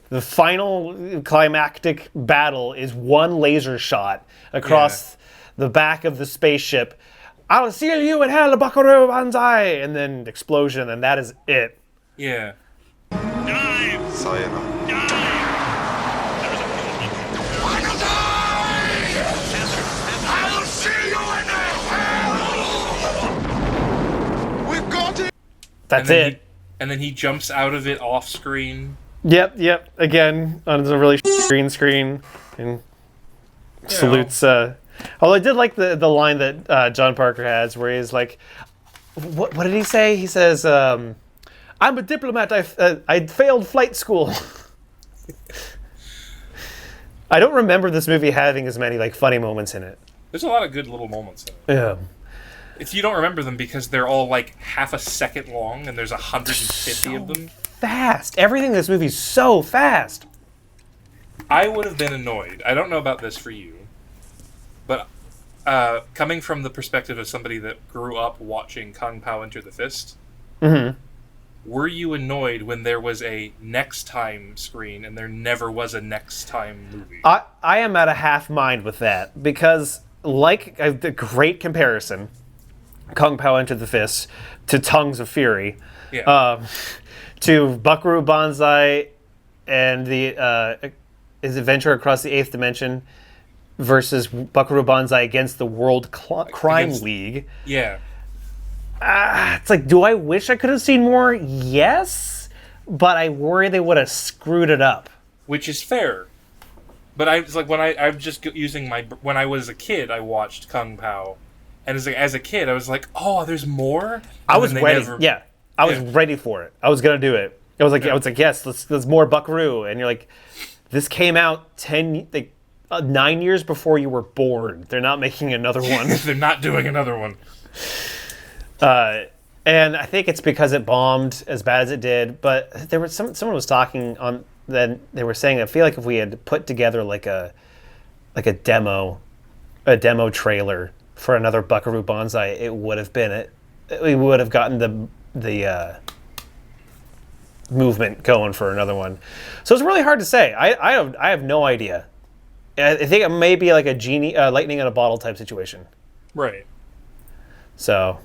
S1: The final climactic battle is one laser shot across the back of the spaceship. I'll see you in hell, Buckaroo Banzai! And then explosion, and that is it.
S2: Yeah.
S14: Dive!
S3: Sayonara.
S10: I'll see you in hell! We've got it!
S1: That's it.
S2: And then he jumps out of it off screen.
S1: Yep. Again, on a really green screen. And salutes. Although I did like the line that John Parker has, where he's like, what did he say? He says, I'm a diplomat. I failed flight school. I don't remember this movie having as many like funny moments in it.
S2: There's a lot of good little moments in it.
S1: Yeah.
S2: If you don't remember them because they're all like half a second long and there's 150 of them.
S1: Fast. Everything in this movie is so fast.
S2: I would have been annoyed. I don't know about this for you, but coming from the perspective of somebody that grew up watching Kung Pao Enter the Fist, were you annoyed when there was a next time screen and there never was a next time movie?
S1: I am at a half mind with that, because like the great comparison, Kung Pao Enter the Fist to Tongues of Fury, to Buckaroo Banzai and his adventure across the 8th dimension versus Buckaroo Banzai against the World Crime League.
S2: Yeah.
S1: It's like, do I wish I could have seen more? Yes, but I worry they would have screwed it up.
S2: Which is fair. But I was like, I'm just using when I was a kid, I watched Kung Pao, and as a kid, I was like, oh, there's more. And
S1: I was ready. I was ready for it. I was gonna do it. I was like, yes, let's more Buckaroo. And you're like, this came out 9 years before you were born. They're not making another one.
S2: They're not doing another one.
S1: And I think it's because it bombed as bad as it did. But there was someone was talking on. Then they were saying, I feel like if we had put together like a demo trailer for another Buckaroo Banzai, it would have been it. We would have gotten the movement going for another one. So it's really hard to say. I have no idea. I think it may be like a genie, lightning in a bottle type situation.
S2: Right.
S1: So,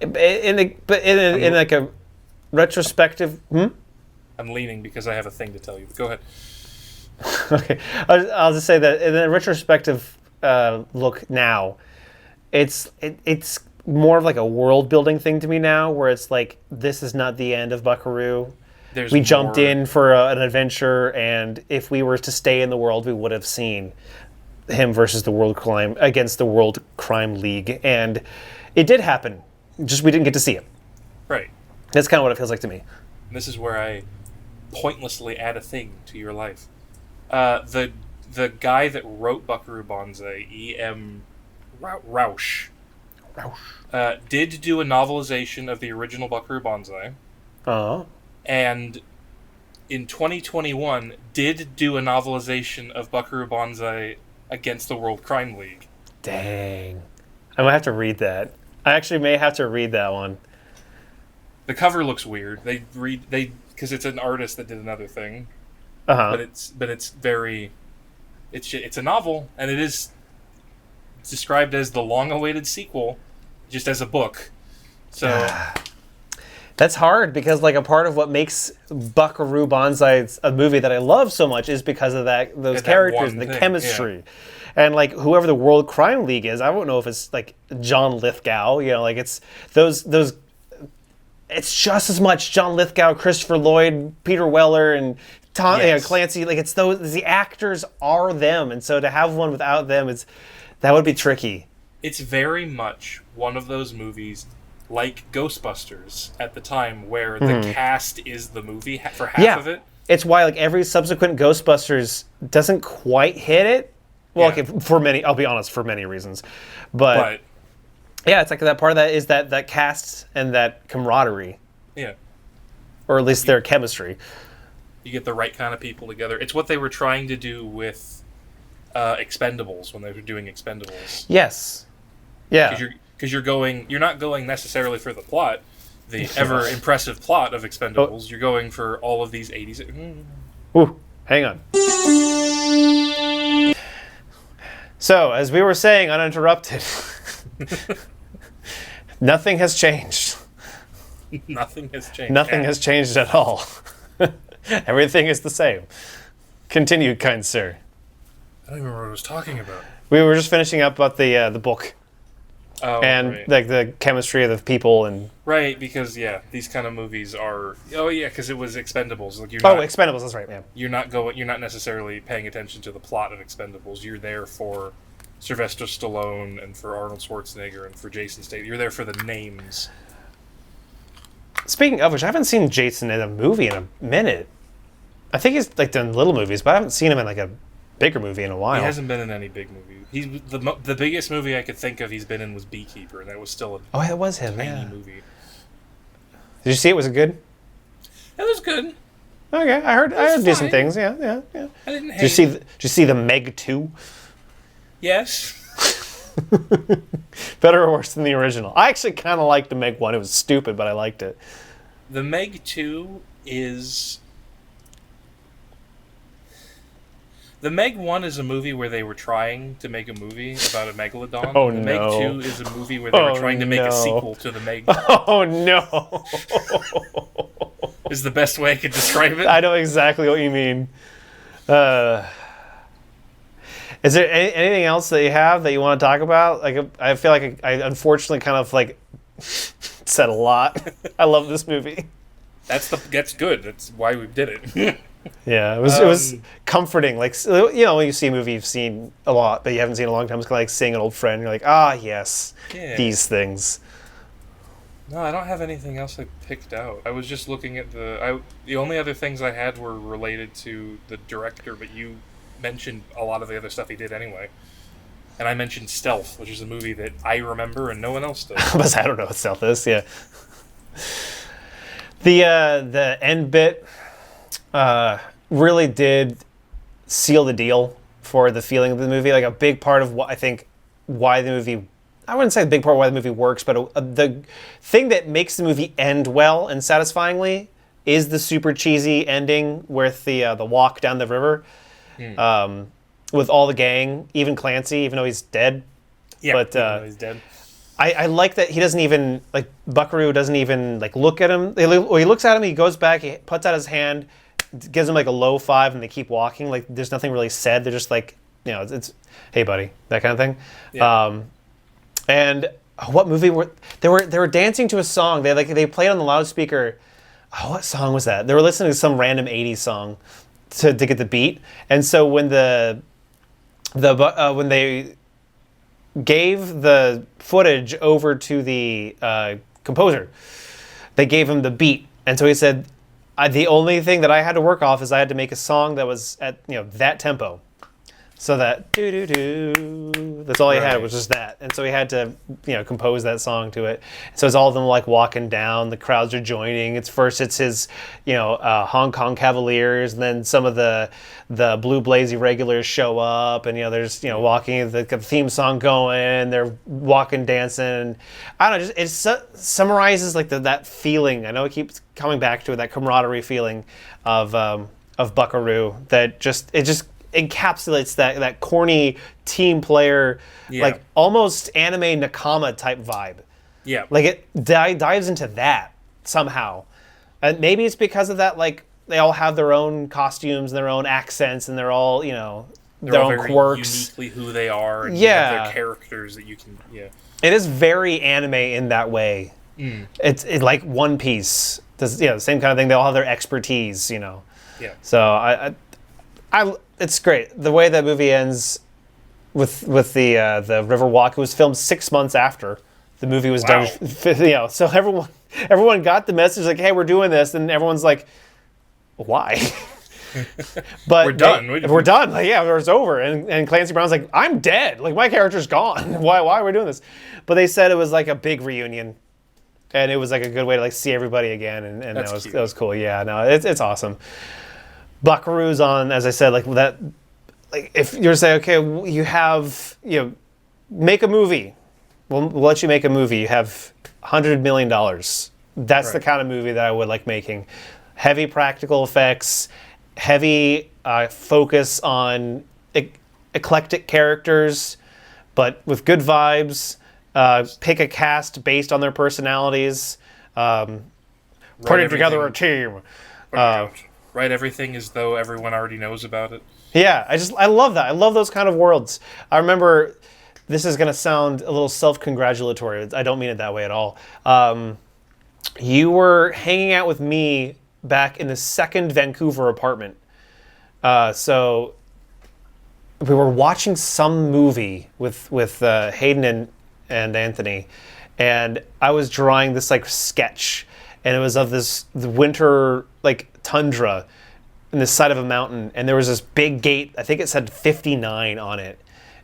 S1: in like a retrospective.
S2: I'm leaning because I have a thing to tell you. Go ahead.
S1: Okay, I'll just say that in a retrospective look now, it's more of like a world building thing to me now, where it's like this is not the end of Buckaroo. We jumped in for an adventure, and if we were to stay in the world, we would have seen him versus the World Crime League, and it did happen. Just we didn't get to see it.
S2: Right.
S1: That's kind of what it feels like to me.
S2: And this is where I pointlessly add a thing to your life. The guy that wrote Buckaroo Banzai, E.M. Rausch, did do a novelization of the original Buckaroo Banzai.
S1: Oh.
S2: And in 2021 did do a novelization of Buckaroo Banzai against the World Crime League.
S1: Dang. I might have to read that. I actually may have to read that one.
S2: The cover looks weird. Because it's an artist that did another thing.
S1: Uh-huh.
S2: But it's a novel, and it is described as the long-awaited sequel, just as a book. So
S1: that's hard, because like a part of what makes Buckaroo Banzai a movie that I love so much is because of those characters and the chemistry. Yeah. And like whoever the World Crime League is, I don't know if it's like John Lithgow, like it's those it's just as much John Lithgow, Christopher Lloyd, Peter Weller, and Tom Clancy. Like it's the actors are them, and so to have one without them, that would be tricky.
S2: It's very much one of those movies like Ghostbusters at the time, where the cast is the movie for half of it.
S1: It's why like every subsequent Ghostbusters doesn't quite hit it. Well, okay, I'll be honest, for many reasons, but yeah, it's like that part of that is that cast and that camaraderie.
S2: Yeah.
S1: Or at least their chemistry.
S2: You get the right kind of people together. It's what they were trying to do with Expendables when they were doing Expendables.
S1: Yes. Yeah.
S2: Because you're not going necessarily for the plot, the ever impressive plot of Expendables. You're going for all of these 80s.
S1: Ooh, hang on. So, as we were saying, uninterrupted, nothing has changed.
S2: Nothing has changed.
S1: Nothing has changed at all. Everything is the same. Continue, kind sir.
S2: I don't even remember what I was talking about.
S1: We were just finishing up about the book.
S2: And
S1: like the chemistry of the people and
S2: right, because these kind of movies are because it was Expendables. Like
S1: Expendables, that's right, man.
S2: You're not necessarily paying attention to the plot of Expendables. You're there for Sylvester Stallone and for Arnold Schwarzenegger and for Jason Statham. You're there for the names.
S1: Speaking of which, I haven't seen Jason in a movie in a minute. I think he's like done little movies, but I haven't seen him in like a bigger movie in a while.
S2: He hasn't been in any big movie. He's the biggest movie I could think of he's been in was Beekeeper, and that was still
S1: that was him,
S2: tiny movie.
S1: Did you see it? Was it good?
S2: It was good.
S1: Okay, I heard decent things. Yeah.
S2: I didn't hate.
S1: Did you see the Meg 2?
S2: Yes.
S1: Better or worse than the original? I actually kind of liked the Meg 1. It was stupid, but I liked it.
S2: The Meg 2 is... The Meg 1 is a movie where they were trying to make a movie about a megalodon.
S1: Oh,
S2: the
S1: no.
S2: Meg 2 is a movie where they were trying to make a sequel to the Meg.
S1: Oh, no.
S2: Is the best way I could describe it.
S1: I know exactly what you mean. Is there anything else that you have that you want to talk about? Like, I feel like I unfortunately kind of like said a lot. I love this movie.
S2: That's good. That's why we did it.
S1: Yeah, it was comforting. Like, when you see a movie you've seen a lot, but you haven't seen in a long time, it's kind of like seeing an old friend. You're like, yes, these things.
S2: No, I don't have anything else I picked out. I was just looking at the only other things I had were related to the director, but you mentioned a lot of the other stuff he did anyway. And I mentioned Stealth, which is a movie that I remember and no one else does.
S1: I don't know what Stealth is. Yeah. The end bit really did seal the deal for the feeling of the movie. Like a big part of what I think why the movie, I wouldn't say the big part of why the movie works, but the thing that makes the movie end well and satisfyingly is the super cheesy ending with the walk down the river, with all the gang, even Clancy, even though he's dead.
S2: Yeah,
S1: but
S2: even though he's dead.
S1: I like that he doesn't even, like, Buckaroo doesn't even, like, look at him. He looks at him, he goes back, he puts out his hand, gives him, like, a low five, and they keep walking. Like, there's nothing really said. They're just like, you know, it's hey, buddy, that kind of thing. Yeah. And what movie they were dancing to a song. They played on the loudspeaker. Oh, what song was that? They were listening to some random 80s song to get the beat. And so when when they gave the footage over to the composer, they gave him the beat, and so he said, the only thing that I had to work off is I had to make a song that was at, you know, that tempo. So that do-do-do, that's all he had was just that. And so he had to, you know, compose that song to it. So it's all of them like walking down, the crowds are joining. It's his, you know, Hong Kong Cavaliers, and then some of the Blue Blaze Irregulars show up, and, you know, there's, you know, walking, the theme song going, they're walking, dancing. I don't know, it summarizes like that feeling. I know it keeps coming back to it, that camaraderie feeling of Buckaroo that just encapsulates that corny team player, like almost anime Nakama type vibe.
S2: Yeah.
S1: Like it dives into that somehow. And maybe it's because of that, like they all have their own costumes and their own accents, and they're all, you know, their own quirks.
S2: Uniquely who they are, and you have their characters that you can,
S1: It is very anime in that way. It's like One Piece. Does, you know, the same kind of thing. They all have their expertise, you know.
S2: Yeah.
S1: So I it's great. The way that movie ends with the river walk. It was filmed 6 months after the movie was done. You know, so everyone got the message like, hey, we're doing this, and everyone's like, why? But
S2: we're done.
S1: We're done. Like, yeah, it's over. And Clancy Brown's like, I'm dead. Like, my character's gone. Why are we doing this? But they said it was like a big reunion, and it was like a good way to like see everybody again, and that was cool. Yeah, no, it's awesome. Buckaroo's on, as I said, like that. Like if you're saying, okay, you have, you know, make a movie. We'll let you make a movie. You have $100 million. That's the kind of movie that I would like making. Heavy practical effects, heavy focus on eclectic characters, but with good vibes. Pick a cast based on their personalities. Putting together a team.
S2: Write everything as though everyone already knows about it.
S1: Yeah, I love that. I love those kind of worlds. I remember, this is going to sound a little self-congratulatory. I don't mean it that way at all. You were hanging out with me back in the second Vancouver apartment. So we were watching some movie with Hayden and Anthony, and I was drawing this like sketch, and it was of the winter like tundra in the side of a mountain, and there was this big gate. I think it said 59 on it.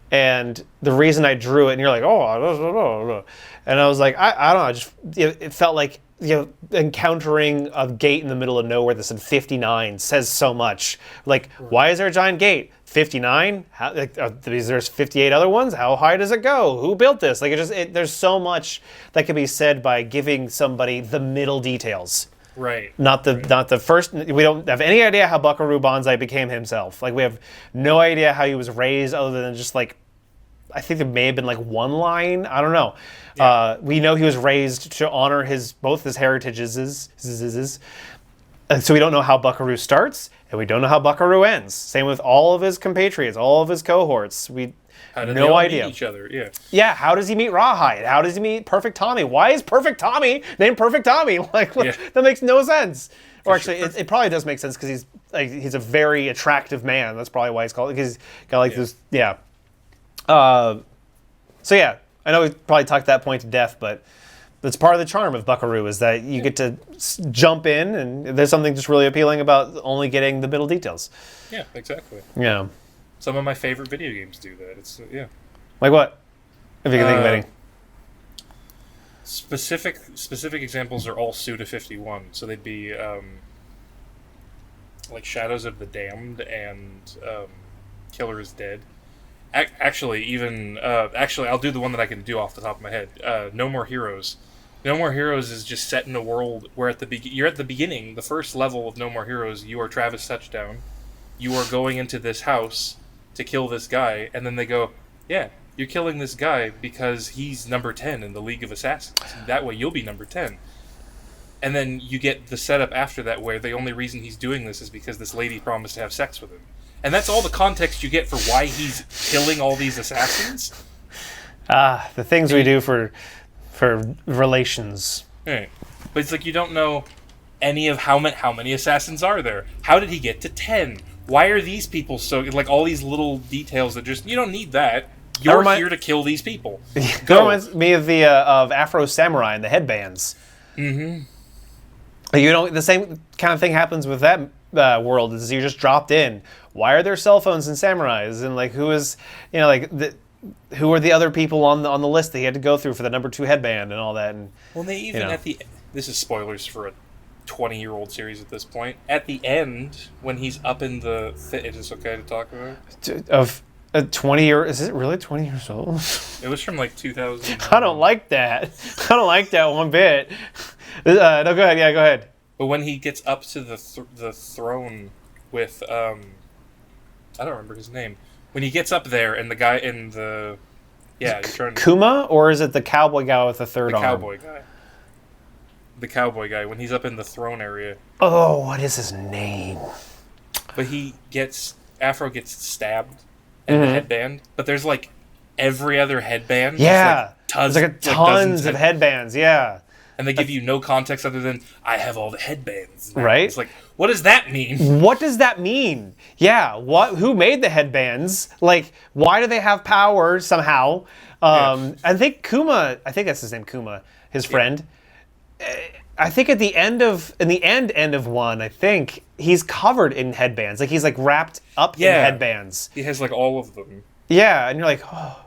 S1: And the reason I drew it, and you're like, oh, and I was like, I don't know, just it felt like, you know, encountering a gate in the middle of nowhere that said 59 says so much. Like, why is there a giant gate? 59? How, like, there's 58 other ones? How high does it go? Who built this? Like, there's so much that can be said by giving somebody the middle details.
S2: Right.
S1: Not the first. We don't have any idea how Buckaroo Banzai became himself. Like, we have no idea how he was raised, other than just like, I think there may have been like one line. I don't know. Yeah. We know he was raised to honor both his heritages. And so we don't know how Buckaroo starts, and we don't know how Buckaroo ends. Same with all of his compatriots, all of his cohorts.
S2: How did
S1: no
S2: they all
S1: idea.
S2: meet each other? Yeah.
S1: Yeah. How does he meet Rawhide? How does he meet Perfect Tommy? Why is Perfect Tommy named Perfect Tommy? Like, that makes no sense. Or actually, it probably does make sense, because he's a very attractive man. That's probably why he's called. Because he's got like this. Yeah. So yeah, I know we probably talked that point to death, but that's part of the charm of Buckaroo, is that you get to jump in, and there's something just really appealing about only getting the middle details.
S2: Yeah, exactly.
S1: Yeah.
S2: Some of my favorite video games do that. It's
S1: Like what? If you can think of any.
S2: Specific examples are all Suda 51. So they'd be like Shadows of the Damned and killer is dead. Actually, I'll do the one that I can do off the top of my head. No More Heroes. No More Heroes is just set in a world where you're at the beginning, the first level of No More Heroes. You are Travis Touchdown. You are going into this house to kill this guy, and then they go, yeah, you're killing this guy because he's number 10 in the League of Assassins. That way you'll be number 10. And then you get the setup after that where the only reason he's doing this is because this lady promised to have sex with him. And that's all the context you get for why he's killing all these assassins.
S1: The things we do for relations.
S2: Right. But it's like you don't know any of how many assassins are there. How did he get to 10? Why are these people so... Like, all these little details that just... You don't need that. You're here to kill these people.
S1: That reminds me of the of Afro Samurai and the headbands.
S2: Mm-hmm.
S1: You know, the same kind of thing happens with that world. Is you're just dropped in. Why are there cell phones in samurais? And like, who is, you know, like who are the other people on the list that he had to go through for the number 2 headband and all that? And
S2: well, they even this is spoilers for a 20-year-old series at this point. At the end, when he's up in the, it is okay to talk about
S1: of a 20-year. Is it really 20 years old?
S2: It was from like 2000.
S1: I don't like that. I don't like that one bit. No, go ahead. Yeah, go ahead.
S2: But when he gets up to the throne with I don't remember his name. When he gets up there and the guy in the you're trying to,
S1: Kuma, or is it the cowboy guy with the third arm?
S2: The cowboy guy when he's up in the throne area.
S1: Oh, what is his name?
S2: But Afro gets stabbed in the headband. But there's like every other headband.
S1: Yeah,
S2: tons
S1: of headbands. Yeah.
S2: And they give you no context other than, I have all the headbands.
S1: Right?
S2: It's like, what does that mean?
S1: What does that mean? Yeah, who made the headbands? Like, why do they have power somehow? I think Kuma, I think that's his name, Kuma, his friend. I think at the end of one, I think, he's covered in headbands. Like, he's like wrapped up in headbands.
S2: He has like all of them.
S1: Yeah, and you're like, oh,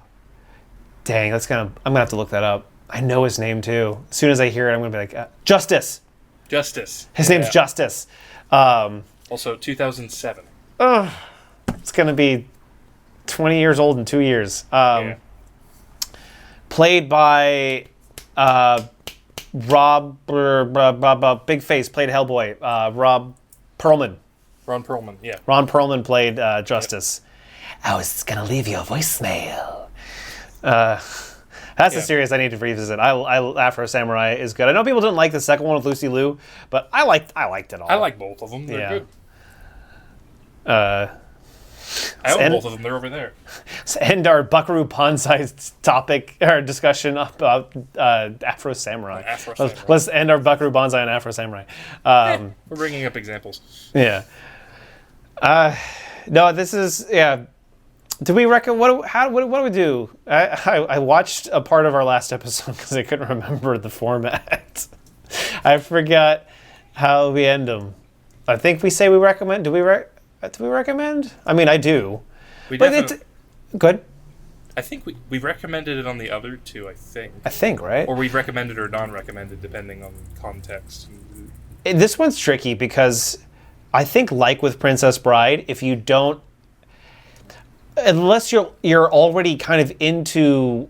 S1: dang, I'm gonna have to look that up. I know his name too. As soon as I hear it, I'm going to be like, Justice.
S2: Justice.
S1: His name's Justice.
S2: Also, 2007.
S1: It's going to be 20 years old in 2 years. Played by Rob, Big Face, played Hellboy. Rob Perlman.
S2: Ron Perlman, yeah.
S1: Ron Perlman played Justice. I was going to leave you a voicemail. That's a series I need to revisit. Afro Samurai is good. I know people didn't like the second one with Lucy Liu, but I liked it all.
S2: I like both of them. They're good.
S1: I
S2: own both of them. They're over there.
S1: Let's end our Buckaroo Banzai topic or discussion about Afro Samurai. Let's end our Buckaroo Banzai on Afro Samurai.
S2: We're bringing up examples.
S1: Yeah. No, this is Do we reckon what do we do? I watched a part of our last episode because I couldn't remember the format. I forgot how we end them. I think we say we recommend. Do we recommend? I mean, I do. Good.
S2: I think we recommended it on the other two. I think.
S1: Right.
S2: Or we've recommended or non-recommended depending on context.
S1: This one's tricky because I think, like with Princess Bride, if you don't. Unless you're already kind of into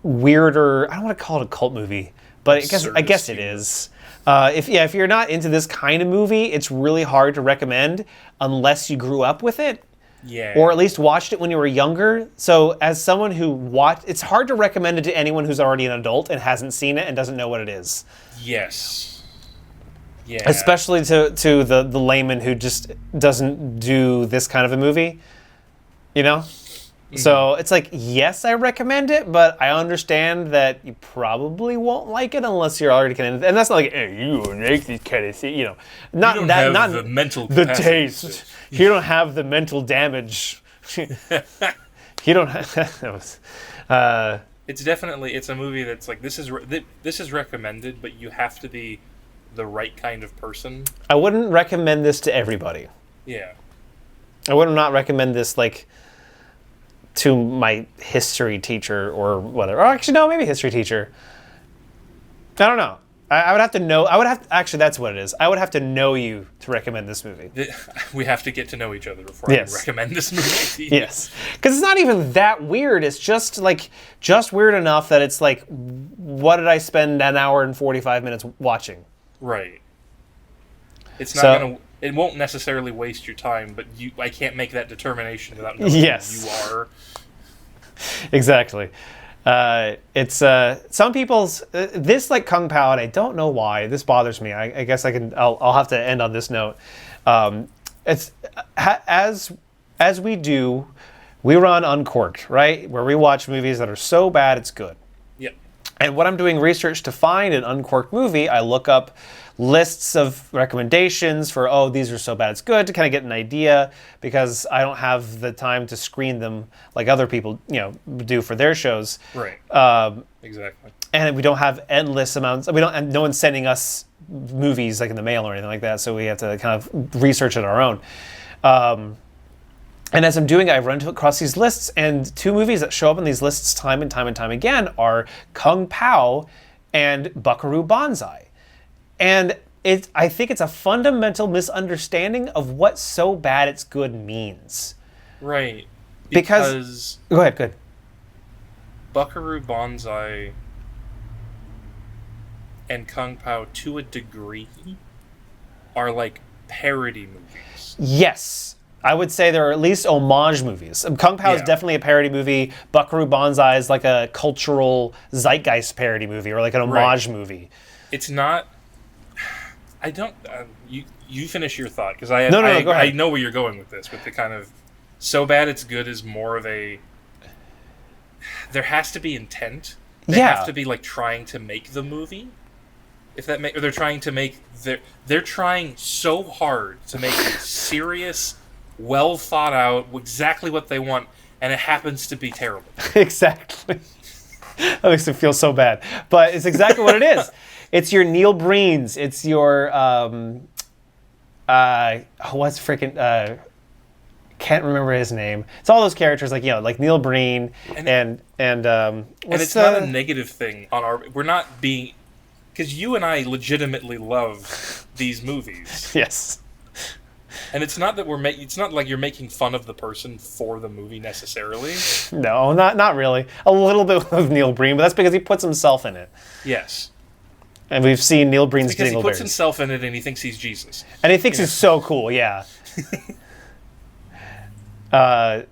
S1: weirder, I don't want to call it a cult movie, but I guess it is. If you're not into this kind of movie, it's really hard to recommend unless you grew up with it.
S2: Yeah.
S1: Or at least watched it when you were younger. So as someone who it's hard to recommend it to anyone who's already an adult and hasn't seen it and doesn't know what it is.
S2: Yes. Yeah.
S1: Especially to the layman who just doesn't do this kind of a movie. You know? Mm-hmm. So it's like, yes, I recommend it, but I understand that you probably won't like it unless you're already kind of, and that's not like, hey, you make these kind of things, you know. Not
S2: you don't
S1: that,
S2: have
S1: not
S2: the mental
S1: the
S2: capacity.
S1: taste. You don't have the mental damage. You don't have.
S2: It's a movie that's like, this is recommended, but you have to be the right kind of person.
S1: I wouldn't recommend this to everybody.
S2: Yeah.
S1: I would not recommend this like to my history teacher or whatever. Or actually, no, maybe history teacher. I don't know. I would have to know. I would have actually. That's what it is. I would have to know you to recommend this movie.
S2: We have to get to know each other before I can recommend this movie to you.
S1: Yes, because it's not even that weird. It's just weird enough that it's like, what did I spend an hour and 45 minutes watching?
S2: Right. It's not gonna. It won't necessarily waste your time, but I can't make that determination without knowing who you are.
S1: Exactly. It's some people's this like Kung Pao, and I don't know why this bothers me. I guess I'll have to end on this note. It's as we do, we run Uncorked, right, where we watch movies that are so bad it's good.
S2: Yep.
S1: And when I'm doing research to find an uncorked movie, I look up lists of recommendations for, these are so bad it's good, to kind of get an idea, because I don't have the time to screen them like other people, do for their shows.
S2: Right. Exactly.
S1: And we don't have endless amounts. No one's sending us movies like in the mail or anything like that, so we have to kind of research it our own. And as I'm doing it, I run across these lists, and two movies that show up on these lists time and time and time again are Kung Pao and Buckaroo Banzai. And I think it's a fundamental misunderstanding of what so bad it's good means.
S2: Right.
S1: Because go ahead.
S2: Buckaroo Banzai and Kung Pao, to a degree, are like parody movies.
S1: Yes. I would say they're at least homage movies. Kung Pao is definitely a parody movie. Buckaroo Banzai is like a cultural zeitgeist parody movie, or like an homage movie.
S2: It's not... I don't... you finish your thought, because
S1: go ahead.
S2: I know where you're going with this, with the kind of... So bad it's good is more of a... There has to be intent. They have to be like trying to make the movie. If that or they're trying to make... They're trying so hard to make a serious, well thought out, exactly what they want, and it happens to be terrible.
S1: Exactly. That makes me feel so bad. But it's exactly what it is. It's your Neil Breens. It's your what's freaking can't remember his name. It's all those characters like Neil Breen and
S2: it's not a negative thing on our. We're not being, because you and I legitimately love these movies.
S1: Yes.
S2: And it's not that it's not like you're making fun of the person for the movie necessarily.
S1: No, not really. A little bit with Neil Breen, but that's because he puts himself in it.
S2: Yes.
S1: And we've seen Neil Breen's
S2: because he puts
S1: Dingleberries.
S2: himself in it, and he thinks he's Jesus.
S1: And he thinks he's so cool, yeah. Gosh,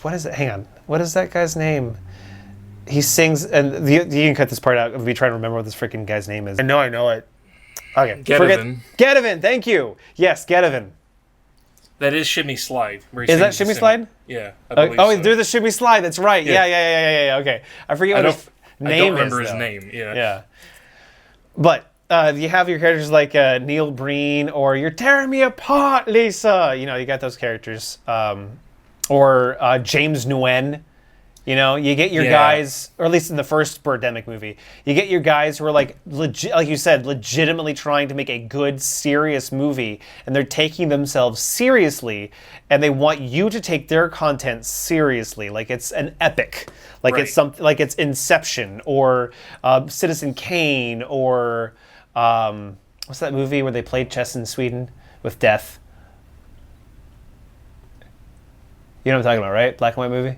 S1: what is it? Hang on. What is that guy's name? He sings, and you can cut this part out if we try to remember what this freaking guy's name is. I know it. Okay.
S2: Getaven.
S1: Getaven, thank you. Yes, Getaven.
S2: That is Shimmy Slide.
S1: Is that Shimmy Slide?
S2: Yeah, I believe so.
S1: Do the Shimmy Slide, that's right. Yeah. Okay. I forget what his name is.
S2: I don't remember his name,
S1: Yeah. But you have your characters like Neil Breen, or "You're tearing me apart, Lisa." You got those characters. Or James Nguyen. You get your guys, or at least in the first Birdemic movie, you get your guys who are like you said, legitimately trying to make a good, serious movie, and they're taking themselves seriously, and they want you to take their content seriously, like it's an epic, like it's something, like it's Inception, or Citizen Kane, or what's that movie where they played chess in Sweden with death? You know what I'm talking about, right? Black and white movie.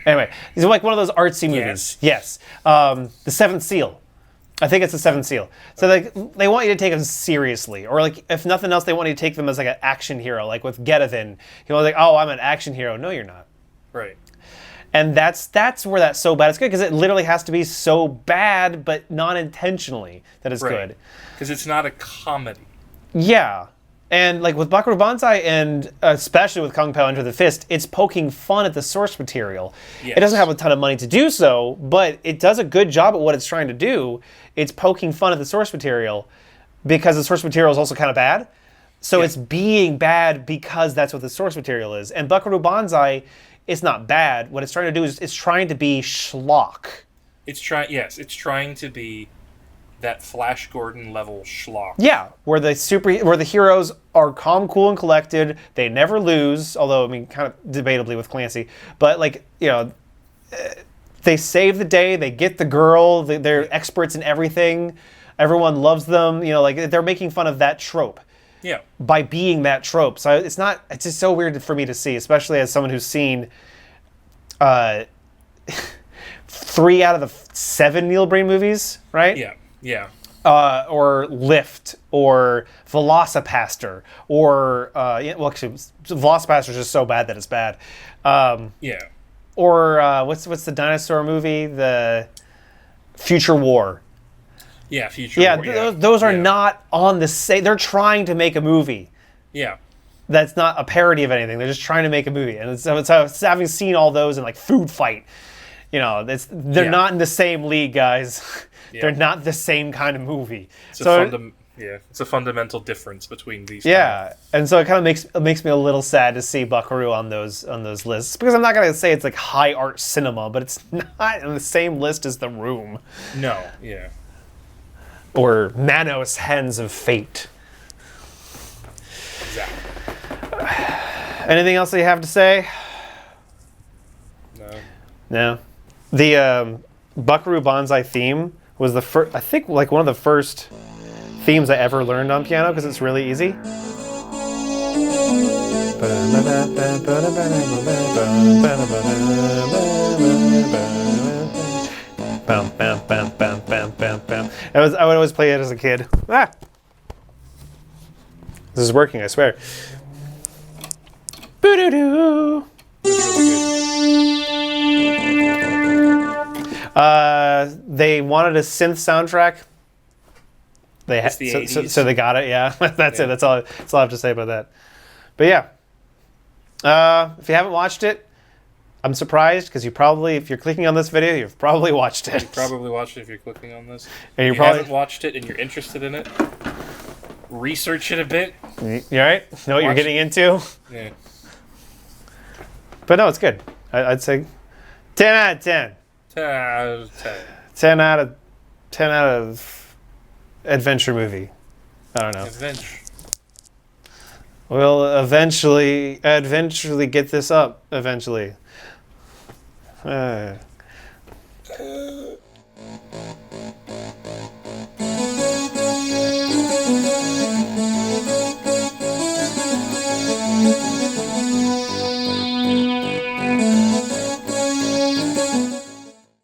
S1: Anyway, it's like one of those artsy movies. Yes. The Seventh Seal. I think it's The Seventh Seal. So they want you to take them seriously. Or like, if nothing else, they want you to take them as like an action hero. Like with Getaven. Like, I'm an action hero. No, you're not.
S2: Right.
S1: And that's where that's so bad. It's good because it literally has to be so bad, but not intentionally, that it's good.
S2: Because it's not a comedy.
S1: Yeah. And like with Buckaroo Banzai, and especially with Kung Pao Enter the Fist, it's poking fun at the source material. Yes. It doesn't have a ton of money to do so, but it does a good job at what it's trying to do. It's poking fun at the source material because the source material is also kind of bad. So it's being bad because that's what the source material is. And Buckaroo Banzai, it's not bad. What it's trying to do is it's trying to be schlock.
S2: It's trying to be that Flash Gordon level schlock.
S1: Yeah, where the heroes are calm, cool, and collected. They never lose, although kind of debatably with Clancy. But they save the day. They get the girl. They're experts in everything. Everyone loves them. You know, like they're making fun of that trope.
S2: Yeah.
S1: By being that trope. So it's just so weird for me to see, especially as someone who's seen 3 out of the 7 Neil Breen movies, right?
S2: Yeah. Yeah.
S1: Or Lift, or Velocipaster, or well, actually, Velocipaster is just so bad that it's bad.
S2: Yeah.
S1: Or what's the dinosaur movie? The Future War.
S2: Yeah, Future
S1: Yeah,
S2: War.
S1: those are not on the same. They're trying to make a movie.
S2: Yeah.
S1: That's not a parody of anything. They're just trying to make a movie, and it's having seen all those in like Food Fight. You know, they're not in the same league, guys.
S2: Yeah.
S1: They're not the same kind of movie.
S2: It's a fundamental difference between these.
S1: Yeah, and so it kind of makes me a little sad to see Buckaroo on those lists, because I'm not gonna say it's like high art cinema, but it's not on the same list as The Room.
S2: No. Yeah.
S1: Or Manos Hands of Fate.
S2: Exactly.
S1: Anything else that you have to say? No. The Buckaroo Banzai theme was the first, I think, like one of the first themes I ever learned on piano, because it's really easy. Bam, bam, bam, bam, bam, bam, bam. I would always play it as a kid. Ah! This is working, I swear. Boo-doo-doo. They wanted a synth soundtrack. So they got it. Yeah, that's it. That's all I have to say about that. But yeah, if you haven't watched it, I'm surprised, because if you're clicking on this video, you've probably watched it.
S2: You probably watched it if you're clicking on this.
S1: And
S2: if you haven't watched it and you're interested in it, research it a bit.
S1: You all right? Know what you're getting into?
S2: Yeah.
S1: But no, it's good. I'd say 10 out of 10.
S2: 10 out of 10.
S1: 10 out of adventure movie. I don't know.
S2: Adventure.
S1: We'll eventually get this up. Eventually.